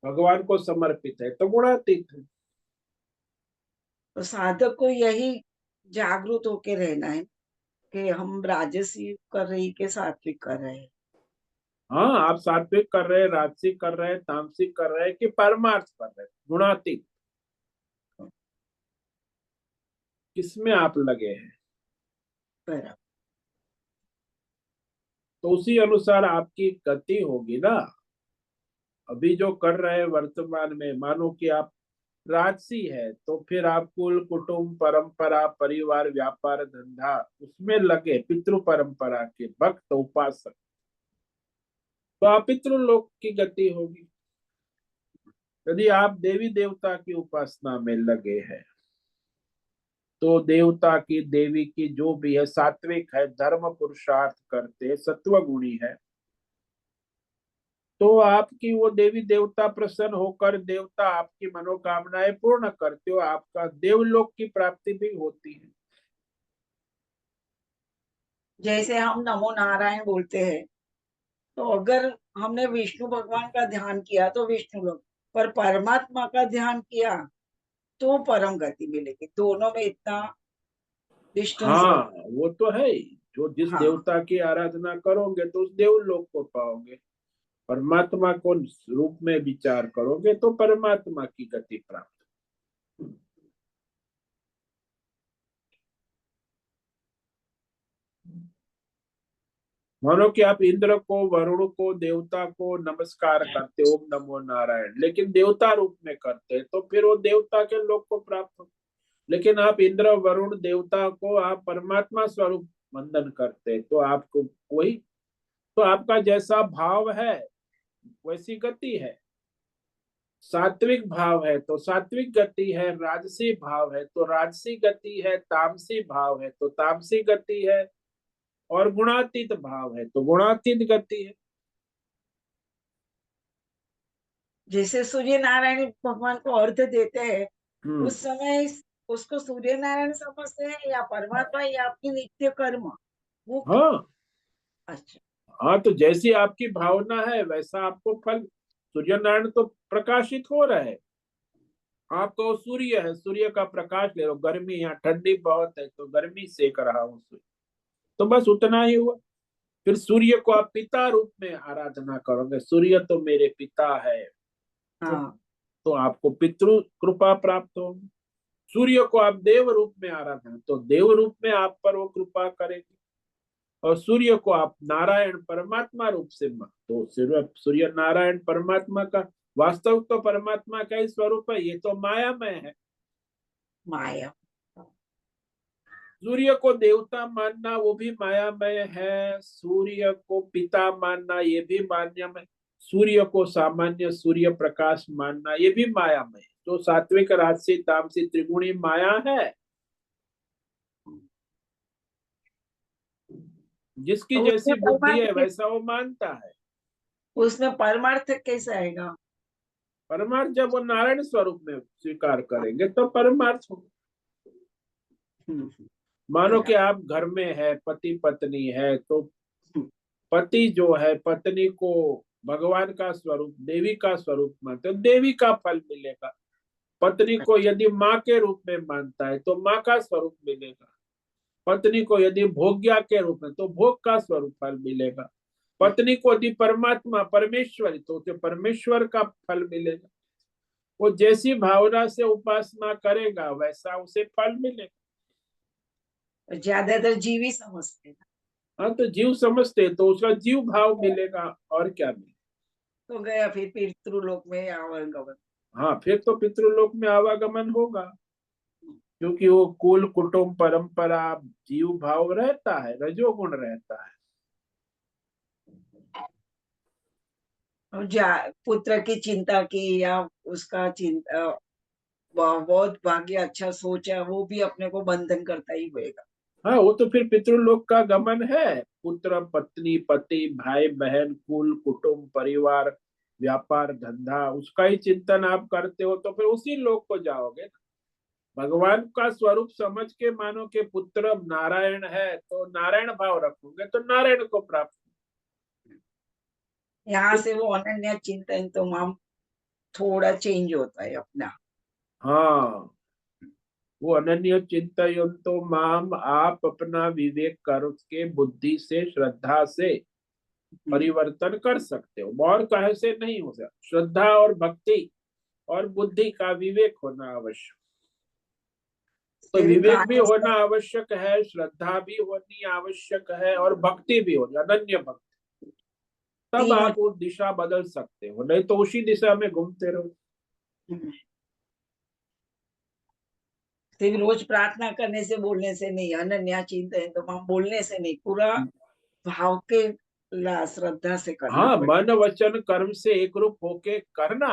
भगवान को समर्पित है तो गुणातीत है। तो साधक को यही जागरूक होके रहना है कि हम राजसी कर रहे कि सात्विक कर रहे हैं। हाँ आप सात्विक कर रहे हैं, राजसिक कर रहे हैं, तामसिक कर रहे हैं कि परमार्थ कर रहे हैं, गुणातीत किसमें आप लगे हैं। बराबर। तो उसी अनुसार आपकी गति होगी ना। अभी जो कर रहे हैं वर्तमान में, मानो कि आप राजसी है तो फिर आप कुल कुटुंब परंपरा परिवार व्यापार धंधा उसमें लगे, पितृ परंपरा के भक्त उपासक, तो आप पितृलोक की गति होगी। यदि आप देवी देवता की उपासना में लगे हैं तो देवता की देवी की जो भी है, सात्विक है, धर्म पुरुषार्थ करते, सत्वगुणी है, तो आपकी वो देवी देवता प्रसन्न होकर देवता आपकी मनोकामनाएं पूर्ण करते हो, आपका देवलोक की प्राप्ति भी होती है। जैसे हम नमो नारायण बोलते हैं, तो अगर हमने विष्णु भगवान का ध्यान किया तो विष्णु लोग, पर परमात्मा का ध्यान किया तो परम गति मिलेगी। दोनों में इतना डिस्टेंस हाँ होगा। वो तो है ही, जो जिस हाँ, देवता की आराधना करोगे तो उस देवलोक को पाओगे, परमात्मा को रूप में विचार करोगे तो परमात्मा की गति प्राप्त। मानो कि आप इंद्र को, वरुण को, देवता को नमस्कार करते, ओम नमो नारायण, लेकिन देवता रूप में करते तो फिर वो देवता के लोक को प्राप्त हो। लेकिन आप इंद्र, वरुण, देवता को आप परमात्मा स्वरूप वंदन करते तो आपको वही, तो आपका जैसा भाव है वैसी गति है। सात्विक भाव है तो सात्विक गति है, राजसी भाव है तो राजसी गति है, तामसी भाव है तो तामसी गति है, और गुणातीत भाव है तो गुणातीत गति है। जैसे सूर्य नारायण भगवान को अर्घ्य देते हैं, हम्म। उस समय उसको सूर्य नारायण समझते हैं या परमात्मा या आपकी नित्य कर्म वो? हाँ अच्छा। हाँ, तो जैसी आपकी भावना है वैसा आपको फल। सूर्य नारायण तो प्रकाशित हो रहे हैं, आपको सूर्य है, सूर्य का प्रकाश ले लो, गर्मी यहाँ ठंडी बहुत है तो गर्मी सेक रहा हूँ सूर्य, तो बस उतना ही हुआ। फिर सूर्य को आप पिता रूप में आराधना करोगे, सूर्य तो मेरे पिता है, तो, हाँ। तो आपको पितृ कृपा प्राप्त होगी। सूर्य को आप देव रूप में आराधना, तो देव रूप में आप पर वो कृपा करेगी। और सूर्य को आप नारायण परमात्मा रूप से तो सूर्य नारायण परमात्मा का वास्तव तो परमात्मा का ही स्वरूप है, ये तो मायामय है। माया। सूर्य को देवता मानना वो भी मायामय है, सूर्य को पिता मानना ये भी मान्यमय, सूर्य को सामान्य सूर्य प्रकाश मानना ये भी मायामय है। तो सात्विक, राजसी, तामसी, त्रिगुणी माया है, जिसकी तो जैसी बुद्धि है वैसा वो मानता है। उसमें परमार्थ कैसे आएगा? परमार्थ जब वो नारायण स्वरूप में स्वीकार करेंगे तो परमार्थ होगा। हम्म, मानो कि बराबर। आप घर में है, पति पत्नी है, तो पति जो है पत्नी को भगवान का स्वरूप, देवी का स्वरूप मानते हो, देवी का फल मिलेगा। पत्नी को यदि माँ के रूप में मानता है तो माँ का स्वरूप मिलेगा। पत्नी को यदि भोग्या के रूप में तो भोग का स्वरूप फल मिलेगा। पत्नी को यदि परमात्मा परमेश्वर तो उसे परमेश्वर का फल मिलेगा। वो जैसी भावना से उपासना करेगा वैसा उसे फल मिलेगा। ज्यादातर जीव ही समझते हैं। हाँ, तो जीव समझते तो उसका जीव भाव मिलेगा, और क्या मिलेगा। तो गया फिर पितृलोक में या वर्गवत। हाँ, फिर तो पितृलोक में आवागमन होगा, क्योंकि वो कुल कुटुंब परंपरा जीव भाव रहता है, रजोगुण रहता है। और पुत्र की चिंता की या उसका चिंता बहुत भाग्य अच्छा सोचा, वो भी अपने को बंधन करता ही होएगा। हाँ, वो तो फिर पितृलोक का गमन है। पुत्र, पत्नी, पति, भाई बहन, कुल कुटुंब परिवार, व्यापार धंधा, उसका ही चिंतन आप करते हो तो फिर उसी लोक को जाओगे ना। भगवान का स्वरूप समझ के मानो के पुत्र नारायण है तो नारायण भाव रखोगे तो नारायण को प्राप्त। यहाँ से वो अनन्य चिंतन तो हम थोड़ा चेंज होता है अपना। हाँ, वो अनन्य चिंतन तो माम, आप अपना विवेक करके बुद्धि से श्रद्धा से परिवर्तन कर सकते हो, और कहे से नहीं हो सकता। श्रद्धा और भक्ति और बुद्धि का विवेक होना आवश्यक। तो सिर्फ विवेक भी गाने से। होना आवश्यक है, श्रद्धा भी होनी आवश्यक है, और भक्ति भी होनी, अनन्य भक्ति। तब तीनों। आप वो दिशा बदल सकते हो, नहीं तो उसी दिशा में घूमते रहो। सिर्फ रोज प्रार्थना करने से बोलने से नहीं, अनन्या चिंतन तो हम बोलने से नहीं, पूरा भाव के श्रद्धा से करना हाँ, पड़ेगा। मन वचन कर्म से एक रूप होके करना,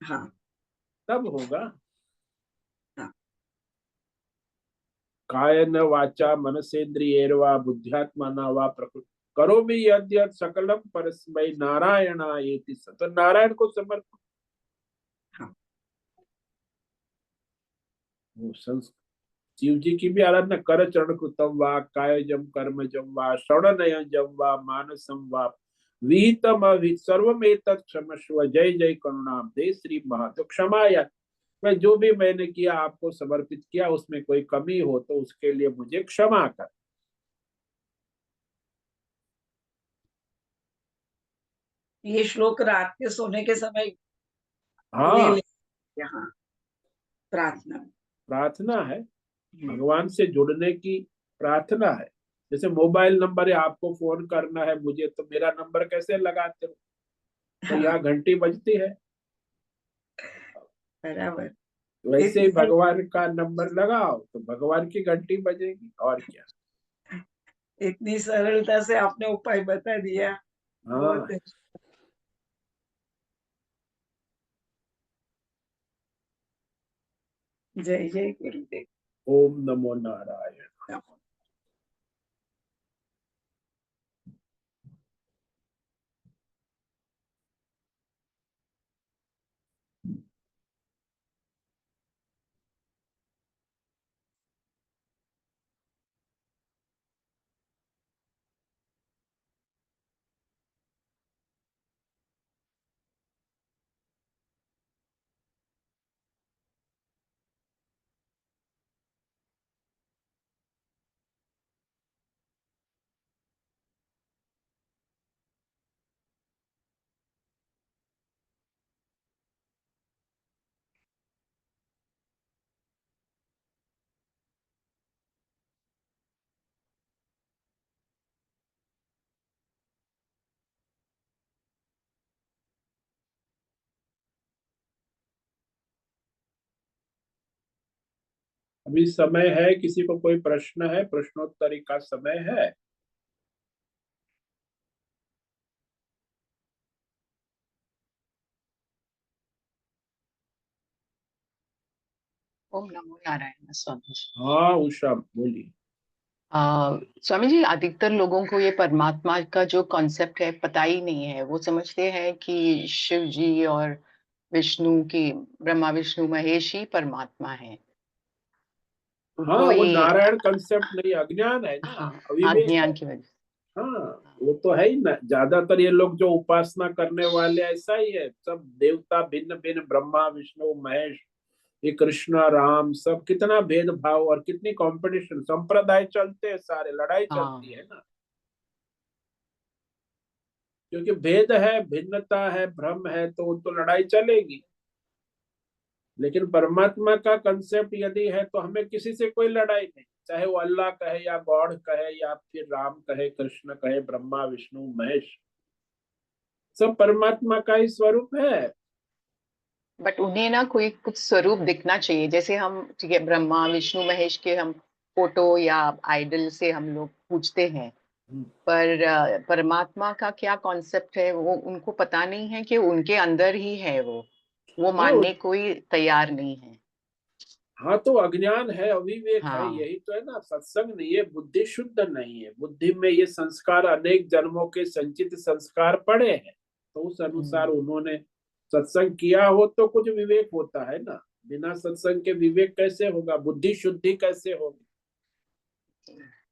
हाँ। तब होगा। हाँ। कायन वाचा मनसेन्द्रियैर्वा बुद्ध्यात्मना वा प्रकृति करोमि यद्यत् सकलम परस्मै नारायणायेति स, तो नारायण को समर्पण। हाँ। वो शिव जी की भी आराधना, कर चरण कृतम वा कायजम कर्मजम वा श्रवणनयनजम वा मानसम वा विहितम अविहित सर्वमेतत् क्षमस्व, जय जय करुणाब्धे श्री महा, तो क्षमा या मैं जो भी मैंने किया आपको समर्पित किया, उसमें कोई कमी हो तो उसके लिए मुझे क्षमा कर। ये श्लोक रात के सोने के समय हाँ, ले यहाँ प्रार्थना। प्रार्थना है, हम्म। भगवान से जुड़ने की प्रार्थना है। जैसे मोबाइल नंबर है, आपको फोन करना है मुझे, तो मेरा नंबर कैसे लगाते हो? तो हाँ, यहाँ घंटी बजती है। बराबर। वैसे ही इतनी भगवान का नंबर लगाओ तो भगवान की घंटी बजेगी, और क्या। इतनी सरलता से आपने उपाय बता दिया। हाँ। बहुत जय जय गुरुदेव। ओम नमो नारायण। अभी समय है, किसी को कोई प्रश्न है? प्रश्नोत्तरी का समय है। ओम नमो नारायण स्वामी जी। हाँ उषा बोलिए। स्वामी जी, अधिकतर लोगों को ये परमात्मा का जो कॉन्सेप्ट है पता ही नहीं है। वो समझते हैं कि शिव जी और विष्णु की, ब्रह्मा विष्णु महेश ही परमात्मा है। हाँ, वो कोई नारायण कंसेप्ट नहीं, अज्ञान है ना, हाँ, अविवेक है। अज्ञान की वजह से। हाँ, वो तो है ही ना। ज्यादातर ये लोग जो उपासना करने वाले ऐसा ही है, सब देवता भिन्न भिन्न, ब्रह्मा विष्णु महेश, ये कृष्णा राम, सब कितना भेदभाव और कितनी कंपटीशन, संप्रदाय चलते हैं सारे, लड़ाई चलती हाँ, है ना। क्योंकि भेद है, भिन्नता है, भ्रम है, तो लड़ाई चलेगी। लेकिन परमात्मा का कंसेप्ट यदि है तो हमें किसी से कोई लड़ाई नहीं, चाहे वो अल्लाह कहे या गॉड कहे या फिर राम कहे, कृष्ण कहे, ब्रह्मा विष्णु महेश, सब परमात्मा का ही स्वरूप है। बट उन्हें ना कोई कुछ स्वरूप दिखना चाहिए। जैसे हम, ठीक है, ब्रह्मा विष्णु महेश के हम फोटो या आइडल से हम लोग पूछते हैं, पर परमात्मा का क्या कॉन्सेप्ट है वो उनको पता नहीं है कि उनके अंदर ही है वो हाँ मानने कोई तैयार नहीं है। हाँ, तो अज्ञान है, अविवेक है, हाँ। यही तो है ना। सत्संग नहीं है, बुद्धि शुद्ध नहीं है, बुद्धि में ये संस्कार, अनेक जन्मों के संचित संस्कार पड़े हैं, तो उस अनुसार हम्म। उन्होंने सत्संग किया हो तो कुछ विवेक होता है ना। बिना सत्संग के विवेक कैसे होगा, बुद्धि शुद्धि कैसे होगी?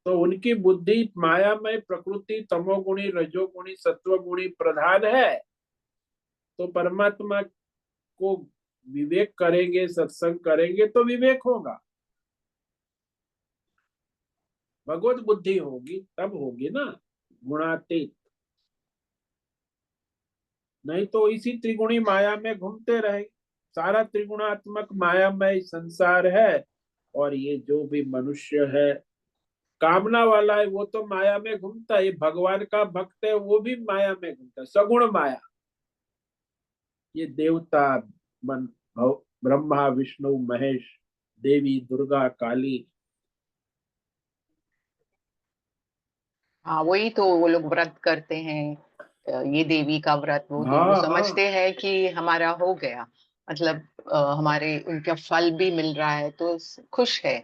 तो उनकी बुद्धि मायामय प्रकृति, तमोगुणी रजोगुणी सत्वगुणी प्रधान है। तो परमात्मा को विवेक करेंगे, सत्संग करेंगे तो विवेक होगा, भगवत बुद्धि होगी तब होगी ना, गुणातीत। नहीं तो इसी त्रिगुणी माया में घूमते रहे। सारा त्रिगुणात्मक मायामय संसार है। और ये जो भी मनुष्य है, कामना वाला है, वो तो माया में घूमता है। ये भगवान का भक्त है, वो भी माया में घूमता है, सगुण माया। ये देवता मन, ब्रह्मा विष्णु महेश, देवी दुर्गा काली। हाँ, वही तो वो लोग व्रत करते हैं, ये देवी का व्रत, वो हाँ हाँ समझते हैं कि हमारा हो गया, मतलब हमारे उनका फल भी मिल रहा है तो खुश है।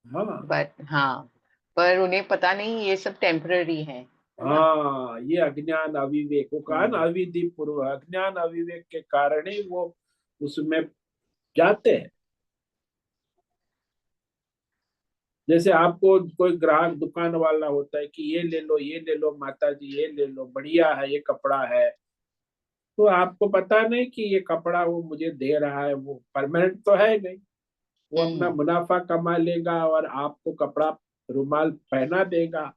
हाँ बट हाँ, पर उन्हें पता नहीं ये सब टेम्पररी है ना। हाँ, ये अज्ञान अविवेक, वो कहा ना, हम्म। अविधि पूर्व, अज्ञान अविवेक के कारण ही वो उसमें जाते हैं। जैसे आपको कोई ग्राहक दुकान वाला होता है कि ये ले लो, ये ले लो माता जी, ये ले लो, बढ़िया है, ये कपड़ा है। तो आपको पता नहीं कि ये कपड़ा वो मुझे दे रहा है, वो परमानेंट तो है नहीं। वो अपना हम्म। मुनाफा कमा लेगा और आपको कपड़ा, रुमाल पहना देगा।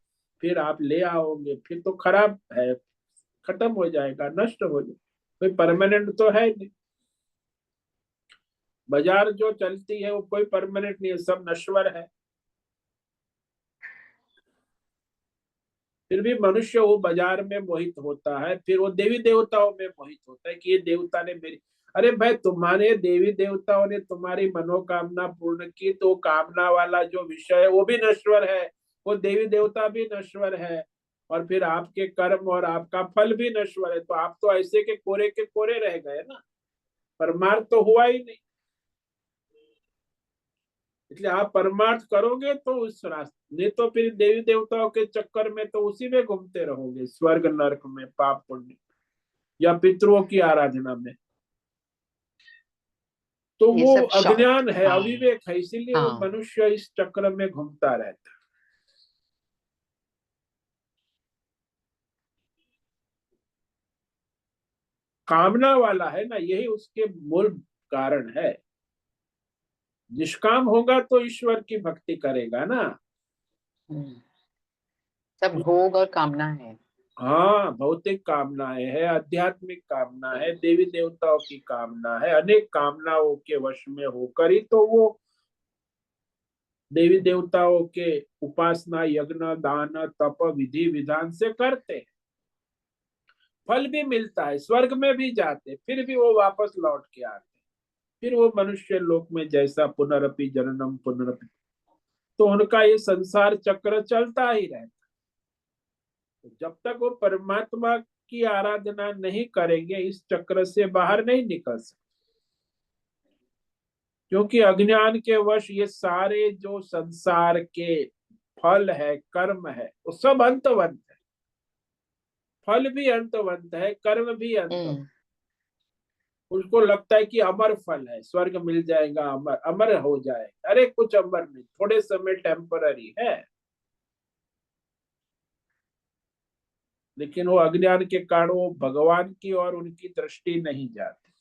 फिर आप ले आओगे, फिर तो खराब है, खत्म हो जाएगा, नष्ट हो जाएगा, कोई परमानेंट तो है नहीं। बाजार जो चलती है वो कोई परमानेंट नहीं है, सब नश्वर है। फिर भी मनुष्य वो बाजार में मोहित होता है, फिर वो देवी देवताओं में मोहित होता है कि ये देवता ने मेरी, अरे भाई तुम्हारे देवी देवताओं ने तुम्हारी मनोकामना पूर्ण की, तो कामना वाला जो विषय है वो भी नश्वर है, वो देवी देवता भी नश्वर है, और फिर आपके कर्म और आपका फल भी नश्वर है, तो आप तो ऐसे के कोरे रह गए ना, परमार्थ तो हुआ ही नहीं। इसलिए आप परमार्थ करोगे तो उस रास्ते, नहीं तो फिर देवी देवताओं के चक्कर में तो उसी में घूमते रहोगे, स्वर्ग नरक में, पाप पुण्य या पितरों की आराधना में। तो ये वो सब अज्ञान है, हाँ अविवेक है, इसीलिए वो हाँ मनुष्य इस चक्र में घूमता रहता है। कामना वाला है ना, यही उसके मूल कारण है। निष्काम होगा तो ईश्वर की भक्ति करेगा ना। हम्म, सब भोग और कामना है। हाँ, भौतिक कामनाएं है, आध्यात्मिक कामना है, देवी देवताओं की कामना है, अनेक कामनाओं के वश में होकर ही तो वो देवी देवताओं के उपासना, यज्ञ, दान, तप, विधि विधान से करते हैं, फल भी मिलता है, स्वर्ग में भी जाते, फिर भी वो वापस लौट के आते, फिर वो मनुष्य लोक में जैसा पुनरपि जननम पुनरपि, तो उनका ये संसार चक्र चलता ही रहता। तो जब तक वो परमात्मा की आराधना नहीं करेंगे, इस चक्र से बाहर नहीं निकल सकते, क्योंकि अज्ञान के वश ये सारे जो संसार के फल है, कर्म है, वो सब अंतवंत है, फल भी अंतवंत है, कर्म भी अंतवंत। हम्म उसको लगता है कि अमर फल है, स्वर्ग मिल जाएगा, अमर अमर हो जाएगा, अरे कुछ अमर नहीं, थोड़े समय टेम्पररी है। लेकिन वो अज्ञान के कारण वो भगवान की और उनकी दृष्टि नहीं जाती।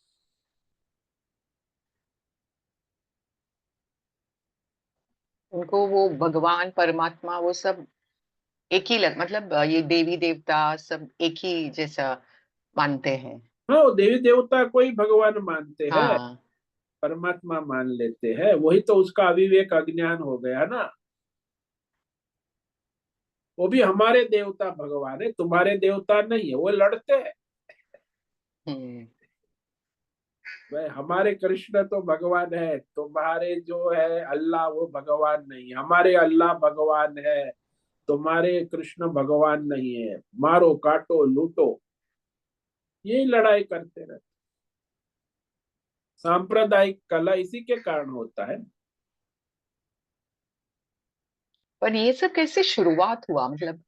उनको वो भगवान परमात्मा वो सब एक ही मतलब ये देवी देवता सब एक ही जैसा मानते हैं। हाँ, वो देवी देवता को ही भगवान मानते हैं, हाँ परमात्मा मान लेते हैं, वही तो उसका अविवेक अज्ञान हो गया ना। वो भी हमारे देवता भगवान है, तुम्हारे देवता नहीं है, वो लड़ते हैं। हम्म भाई हमारे कृष्ण तो भगवान है, तुम्हारे जो है अल्लाह वो भगवान नहीं, हमारे अल्लाह भगवान है, तुम्हारे कृष्ण भगवान नहीं है, मारो काटो लूटो, यही लड़ाई करते रहते। सांप्रदायिक कला इसी के कारण होता है। पर ये सब कैसे शुरुआत हुआ मतलब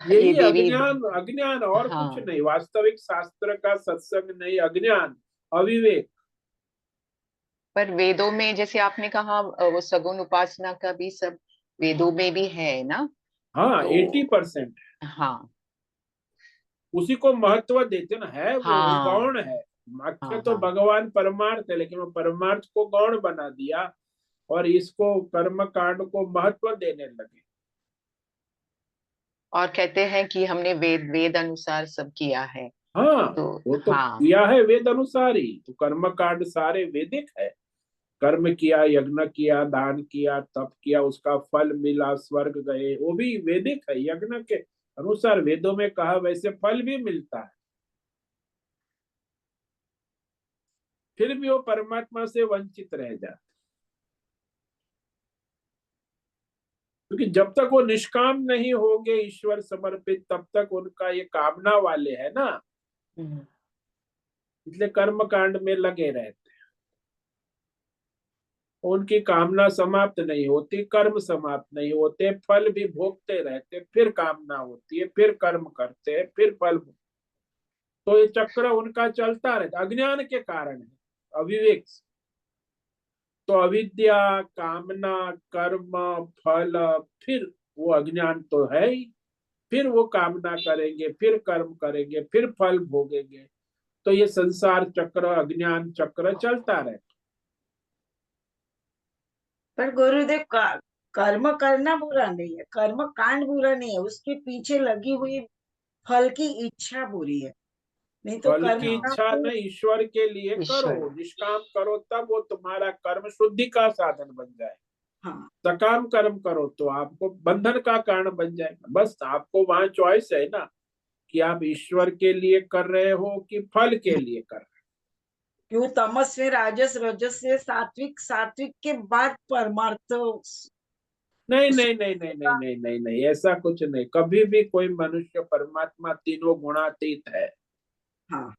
ये यही देवी। अज्ञान, अज्ञान और कुछ हाँ नहीं, वास्तविक शास्त्र का सत्संग नहीं, अज्ञान, अविवेक। पर वेदों में जैसे आपने कहा वो सगुण उपासना का भी सब वेदों में भी है ना। हाँ, तो 80%। हाँ उसी को महत्व देते ना, है वो हाँ गौण है। मुख्य हाँ तो हाँ। भगवान परमार्थ है, लेकिन वो परमार्थ को गौण बना दिया और इसको कर्म कांड को महत्व देने लगे। और कहते हैं कि हमने वेद वेद अनुसार सब किया है। हाँ, तो वो तो हाँ किया है वेद अनुसार ही, तो कर्म कांड सारे वेदिक है। कर्म किया, यज्ञ किया, दान किया, तप किया, उसका फल मिला, स्वर्ग गए, वो भी वेदिक है, यज्ञ के अनुसार वेदों में कहा वैसे फल भी मिलता है। फिर भी वो परमात्मा से वंचित रह जाते, क्योंकि जब तक वो निष्काम नहीं होंगे ईश्वर समर्पित, तब तक उनका ये कामना वाले है ना, हम्म, इसलिए कर्म कांड में लगे रहते। उनकी कामना समाप्त नहीं होती, कर्म समाप्त नहीं होते, फल भी भोगते रहते, फिर कामना होती है, फिर कर्म करते हैं, फिर फल। तो ये चक्र उनका चलता रहता, अज्ञान के कारण है, अविवेक से। तो अविद्या, कामना, कर्म, फल, फिर वो अज्ञान तो है ही, फिर वो कामना करेंगे, फिर कर्म करेंगे, फिर फल भोगेंगे, तो ये संसार चक्र, अज्ञान चक्र चलता रहता। पर गुरुदेव कर्म करना बुरा नहीं है, कर्म कांड बुरा नहीं है, उसके पीछे लगी हुई फल की इच्छा बुरी है। नहीं तो फल कर्म की हाँ इच्छा कांड न ईश्वर के लिए करो, ईश्वर। निष्काम करो, तब वो तुम्हारा कर्म शुद्धि का साधन बन जाए। हाँ सकाम कर्म करो तो आपको बंधन का कारण बन जाएगा। बस आपको वहां चॉइस है ना कि आप ईश्वर के लिए कर रहे हो कि फल के लिए कर रहे क्यों तमस में राजस रजस से सात्विक, सात्विक के बाद परमार्थ। हो। नहीं नहीं नहीं नहीं नहीं नहीं नहीं नहीं, ऐसा कुछ नहीं। कभी भी कोई मनुष्य परमात्मा तीनों गुणातीत है। हाँ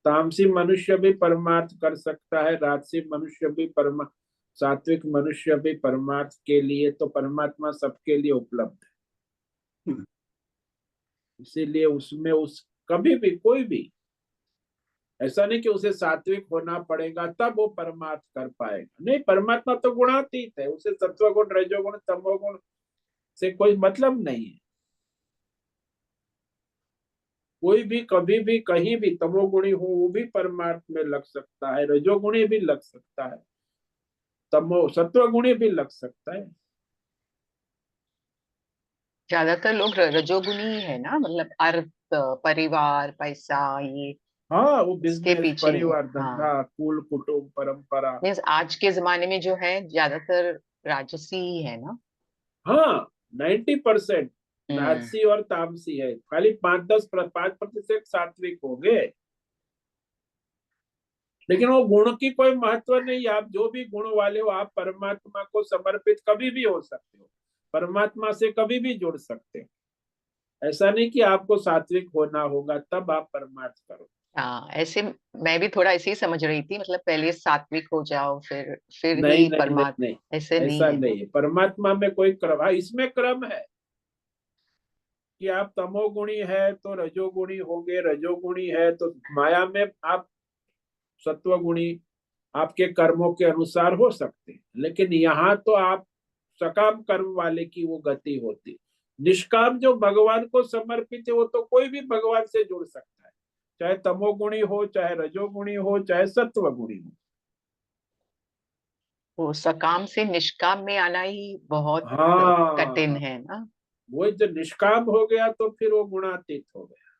तामसी मनुष्य भी परमार्थ कर सकता है, राजसी मनुष्य भी सात्विक मनुष्य भी परमार्थ के लिए, तो परमात्मा सबके लिए उपलब्ध है। हम्म, इसीलिए उसमें उस कभी भी कोई भी ऐसा नहीं कि उसे सात्विक होना पड़ेगा तब वो परमार्थ कर पाएगा। नहीं, परमात्मा तो गुणातीत है, उसे सत्वगुण रजोगुण तमोगुण से कोई मतलब नहीं है। कोई भी कभी भी कहीं भी तमोगुणी हो वो भी परमार्थ में लग सकता है, रजोगुणी भी लग सकता है, तमो सत्वगुणी भी लग सकता है। ज्यादातर लोग रजोगुनी ही है ना, मतलब अर्थ, परिवार, पैसा, ये हाँ, वो इसके बिजनेस, पीछे। परिवार, हाँ, धंधा, कुल कुटुंब, परंपरा। मीन्स आज के जमाने में जो है ज्यादातर राजसी ही है ना। हाँ, 90% हम्म। राजसी और तामसी है, खाली 5% सात्विक हो गए। लेकिन वो गुण की कोई महत्व नहीं। आप जो भी गुण वाले हो, आप परमात्मा को समर्पित कभी भी हो सकते हो, परमात्मा से कभी भी जुड़ सकते हो। ऐसा नहीं कि आपको सात्विक होना होगा तब आप परमार्थ करो। हाँ, ऐसे मैं भी थोड़ा ऐसे ही समझ रही थी, मतलब पहले सात्विक हो जाओ, फिर नहीं ही नहीं नहीं परमात्मा। नहीं, ऐसे नहीं ऐसा है ना। नहीं है। परमात्मा में कोई क्रम है, इसमें क्रम है कि आप तमोगुणी है तो रजोगुणी होगे, रजोगुणी है तो माया में आप सत्वगुणी, आपके कर्मों के अनुसार हो सकते हैं। लेकिन यहाँ तो आप सकाम कर्म वाले की वो गति होती। निष्काम जो भगवान को समर्पित है वो तो कोई भी भगवान से जुड़ सकता है, चाहे तमोगुणी हो, चाहे रजोगुणी हो, चाहे सत्वगुणी हो। वो सकाम से निष्काम में आना ही बहुत कठिन हाँ, है ना। वो जो निष्काम हो गया तो फिर वो गुणातीत हो गया।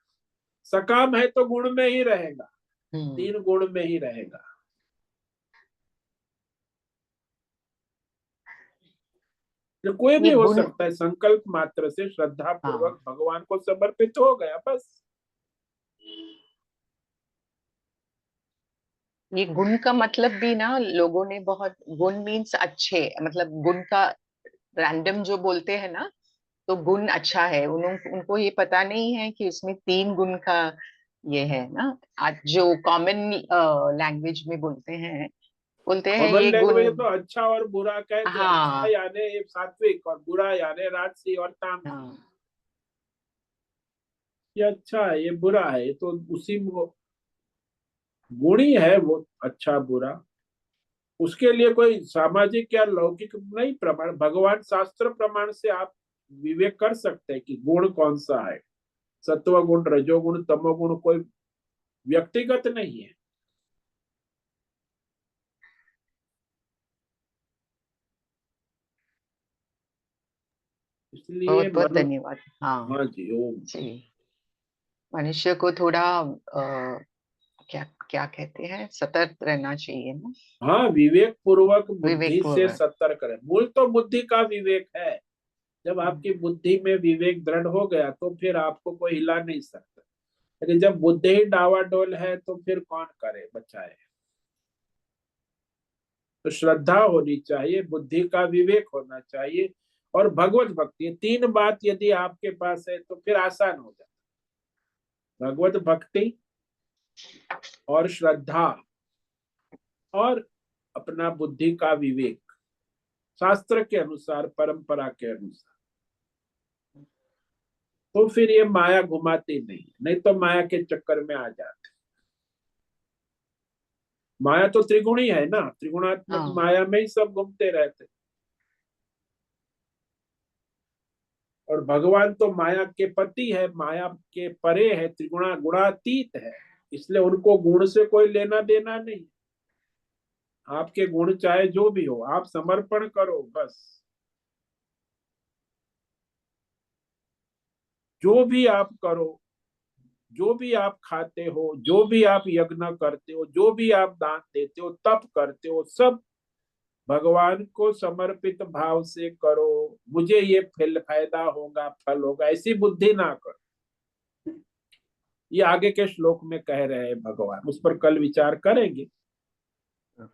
सकाम है तो गुण में ही रहेगा, हम्म। तीन गुण में ही रहेगा। तो कोई ये भी हो गुण। सकता है, संकल्प मात्र से श्रद्धा हाँ, पूर्वक भगवान को समर्पित हो गया बस। ये गुण का मतलब भी ना लोगों ने बहुत, गुण मीन्स अच्छे, मतलब गुण का रैंडम जो बोलते हैं ना, तो गुण अच्छा है, उनको ये पता नहीं है कि उसमें तीन गुण का ये है ना। आज जो कॉमन लैंग्वेज में बोलते हैं कॉमन ये गुण। लैंग्वेज तो अच्छा और बुरा कहते हैं। अच्छा हाँ। यानी ये सात्विक और बुरा यानी राजसी और तामसी। हाँ। ये अच्छा है, ये बुरा है, ये तो उसी में गुणी है वो, अच्छा बुरा। उसके लिए कोई सामाजिक या लौकिक नहीं प्रमाण, भगवान शास्त्र प्रमाण से आप विवेक कर सकते हैं कि गुण कौन सा है। सत्व गुण, रजोगुण, तमोगुण कोई व्यक्तिगत नहीं है। इसलिए बहुत बहुत मनु धन्यवाद। हाँ हाँ जी, ओम। जी। मनुष्य को थोड़ा क्या क्या कहते हैं, सतर्क रहना चाहिए ना। हाँ, विवेक पूर्वक विवेक बुद्धि से पूर्वक। सतर्क रहे। मूल तो बुद्धि का विवेक है। जब आपकी बुद्धि में विवेक दृढ़ हो गया तो फिर आपको कोई हिला नहीं सकता। लेकिन जब बुद्धि ही डावाडोल है तो फिर कौन करे, बचाए। तो श्रद्धा होनी चाहिए, बुद्धि का विवेक होना चाहिए, और भगवत भक्ति, तीन बात यदि आपके पास है तो फिर आसान हो जाता। भगवत भक्ति और श्रद्धा और अपना बुद्धि का विवेक, शास्त्र के अनुसार, परंपरा के अनुसार, तो फिर ये माया घुमाती नहीं। नहीं तो माया के चक्कर में आ जाते। माया तो त्रिगुणी है ना, त्रिगुणात्मक हाँ। माया में ही सब घूमते रहते। और भगवान तो माया के पति है, माया के परे है, त्रिगुणा गुणातीत है। इसलिए उनको गुण से कोई लेना देना नहीं। आपके गुण चाहे जो भी हो, आप समर्पण करो बस। जो भी आप करो, जो भी आप खाते हो, जो भी आप यज्ञ करते हो, जो भी आप दान देते हो, तप करते हो, सब भगवान को समर्पित भाव से करो, मुझे ये फायदा होगा, फल होगा, ऐसी बुद्धि ना करो। ये आगे के श्लोक में कह रहे हैं भगवान, उस पर कल विचार करेंगे।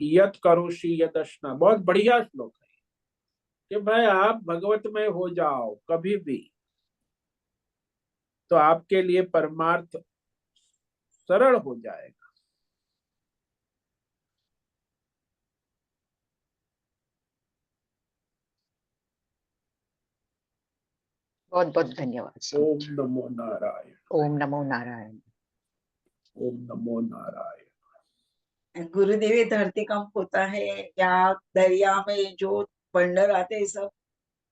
यत करोषि यदश्ना, बहुत बढ़िया श्लोक है कि भाई आप भगवतमय हो जाओ कभी भी, तो आपके लिए परमार्थ सरल हो जाएगा। बहुत बहुत धन्यवाद। ओम नमो नारायण। ओम नमो नारायण। ओम नमो नारायण। गुरुदेव, ये धरती कंप होता है या दरिया में जो बंडर आते हैं सब,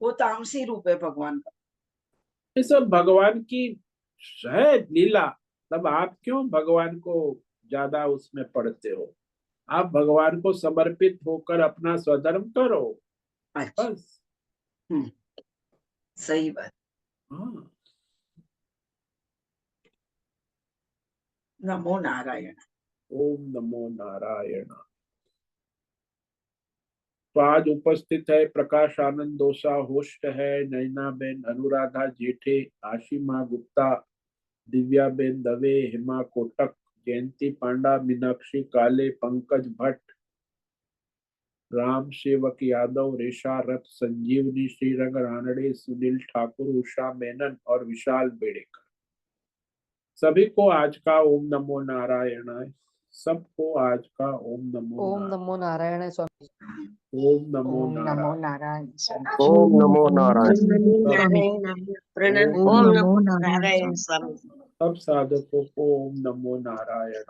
वो तामसी रूप है भगवान का। ये सब भगवान की है लीला। तब आप क्यों भगवान को ज्यादा उसमें पढ़ते हो? आप भगवान को समर्पित होकर अपना स्वधर्म करो, अच्छा, बस। सही बात। हाँ। नमो नारायण। ओम नमो नारायण। तो आज उपस्थित है प्रकाश आनंद दोसा, होस्ट है नैना बेन, अनुराधा जेठे, आशिमा गुप्ता, दिव्या बेन दवे, हिमा कोटक, जयंती पांडा, मीनाक्षी काले, पंकज भट्ट, राम सेवक यादव, रेशा रथ, संजीवनी, श्रीरंग रानड़े, सुनील ठाकुर, उषा मेनन और विशाल बेड़ेकर। सभी को आज का ओम नमो नारायण। सबको आज का ओम नमो ओम नमो नारायण स्वामी। ओम नमो ओम नमो नारायण। नारायण। ओम नमो नारायण। प्रणन ओम ओम नमो नमो नारायण स्वामी। सब साधकों को ओम नमो नारायण।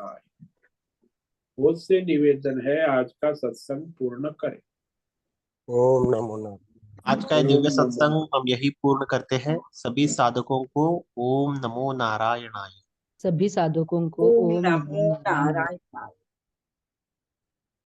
बहुत से निवेदन है, आज का सत्संग पूर्ण करें। ओम नमो नारायण। आज का ये दिव्य सत्संग हम यही पूर्ण करते हैं। सभी साधकों को ओम नमो नारायणाय। सभी साधकों को ओम ओम नमो नमो नारायण। नारायण।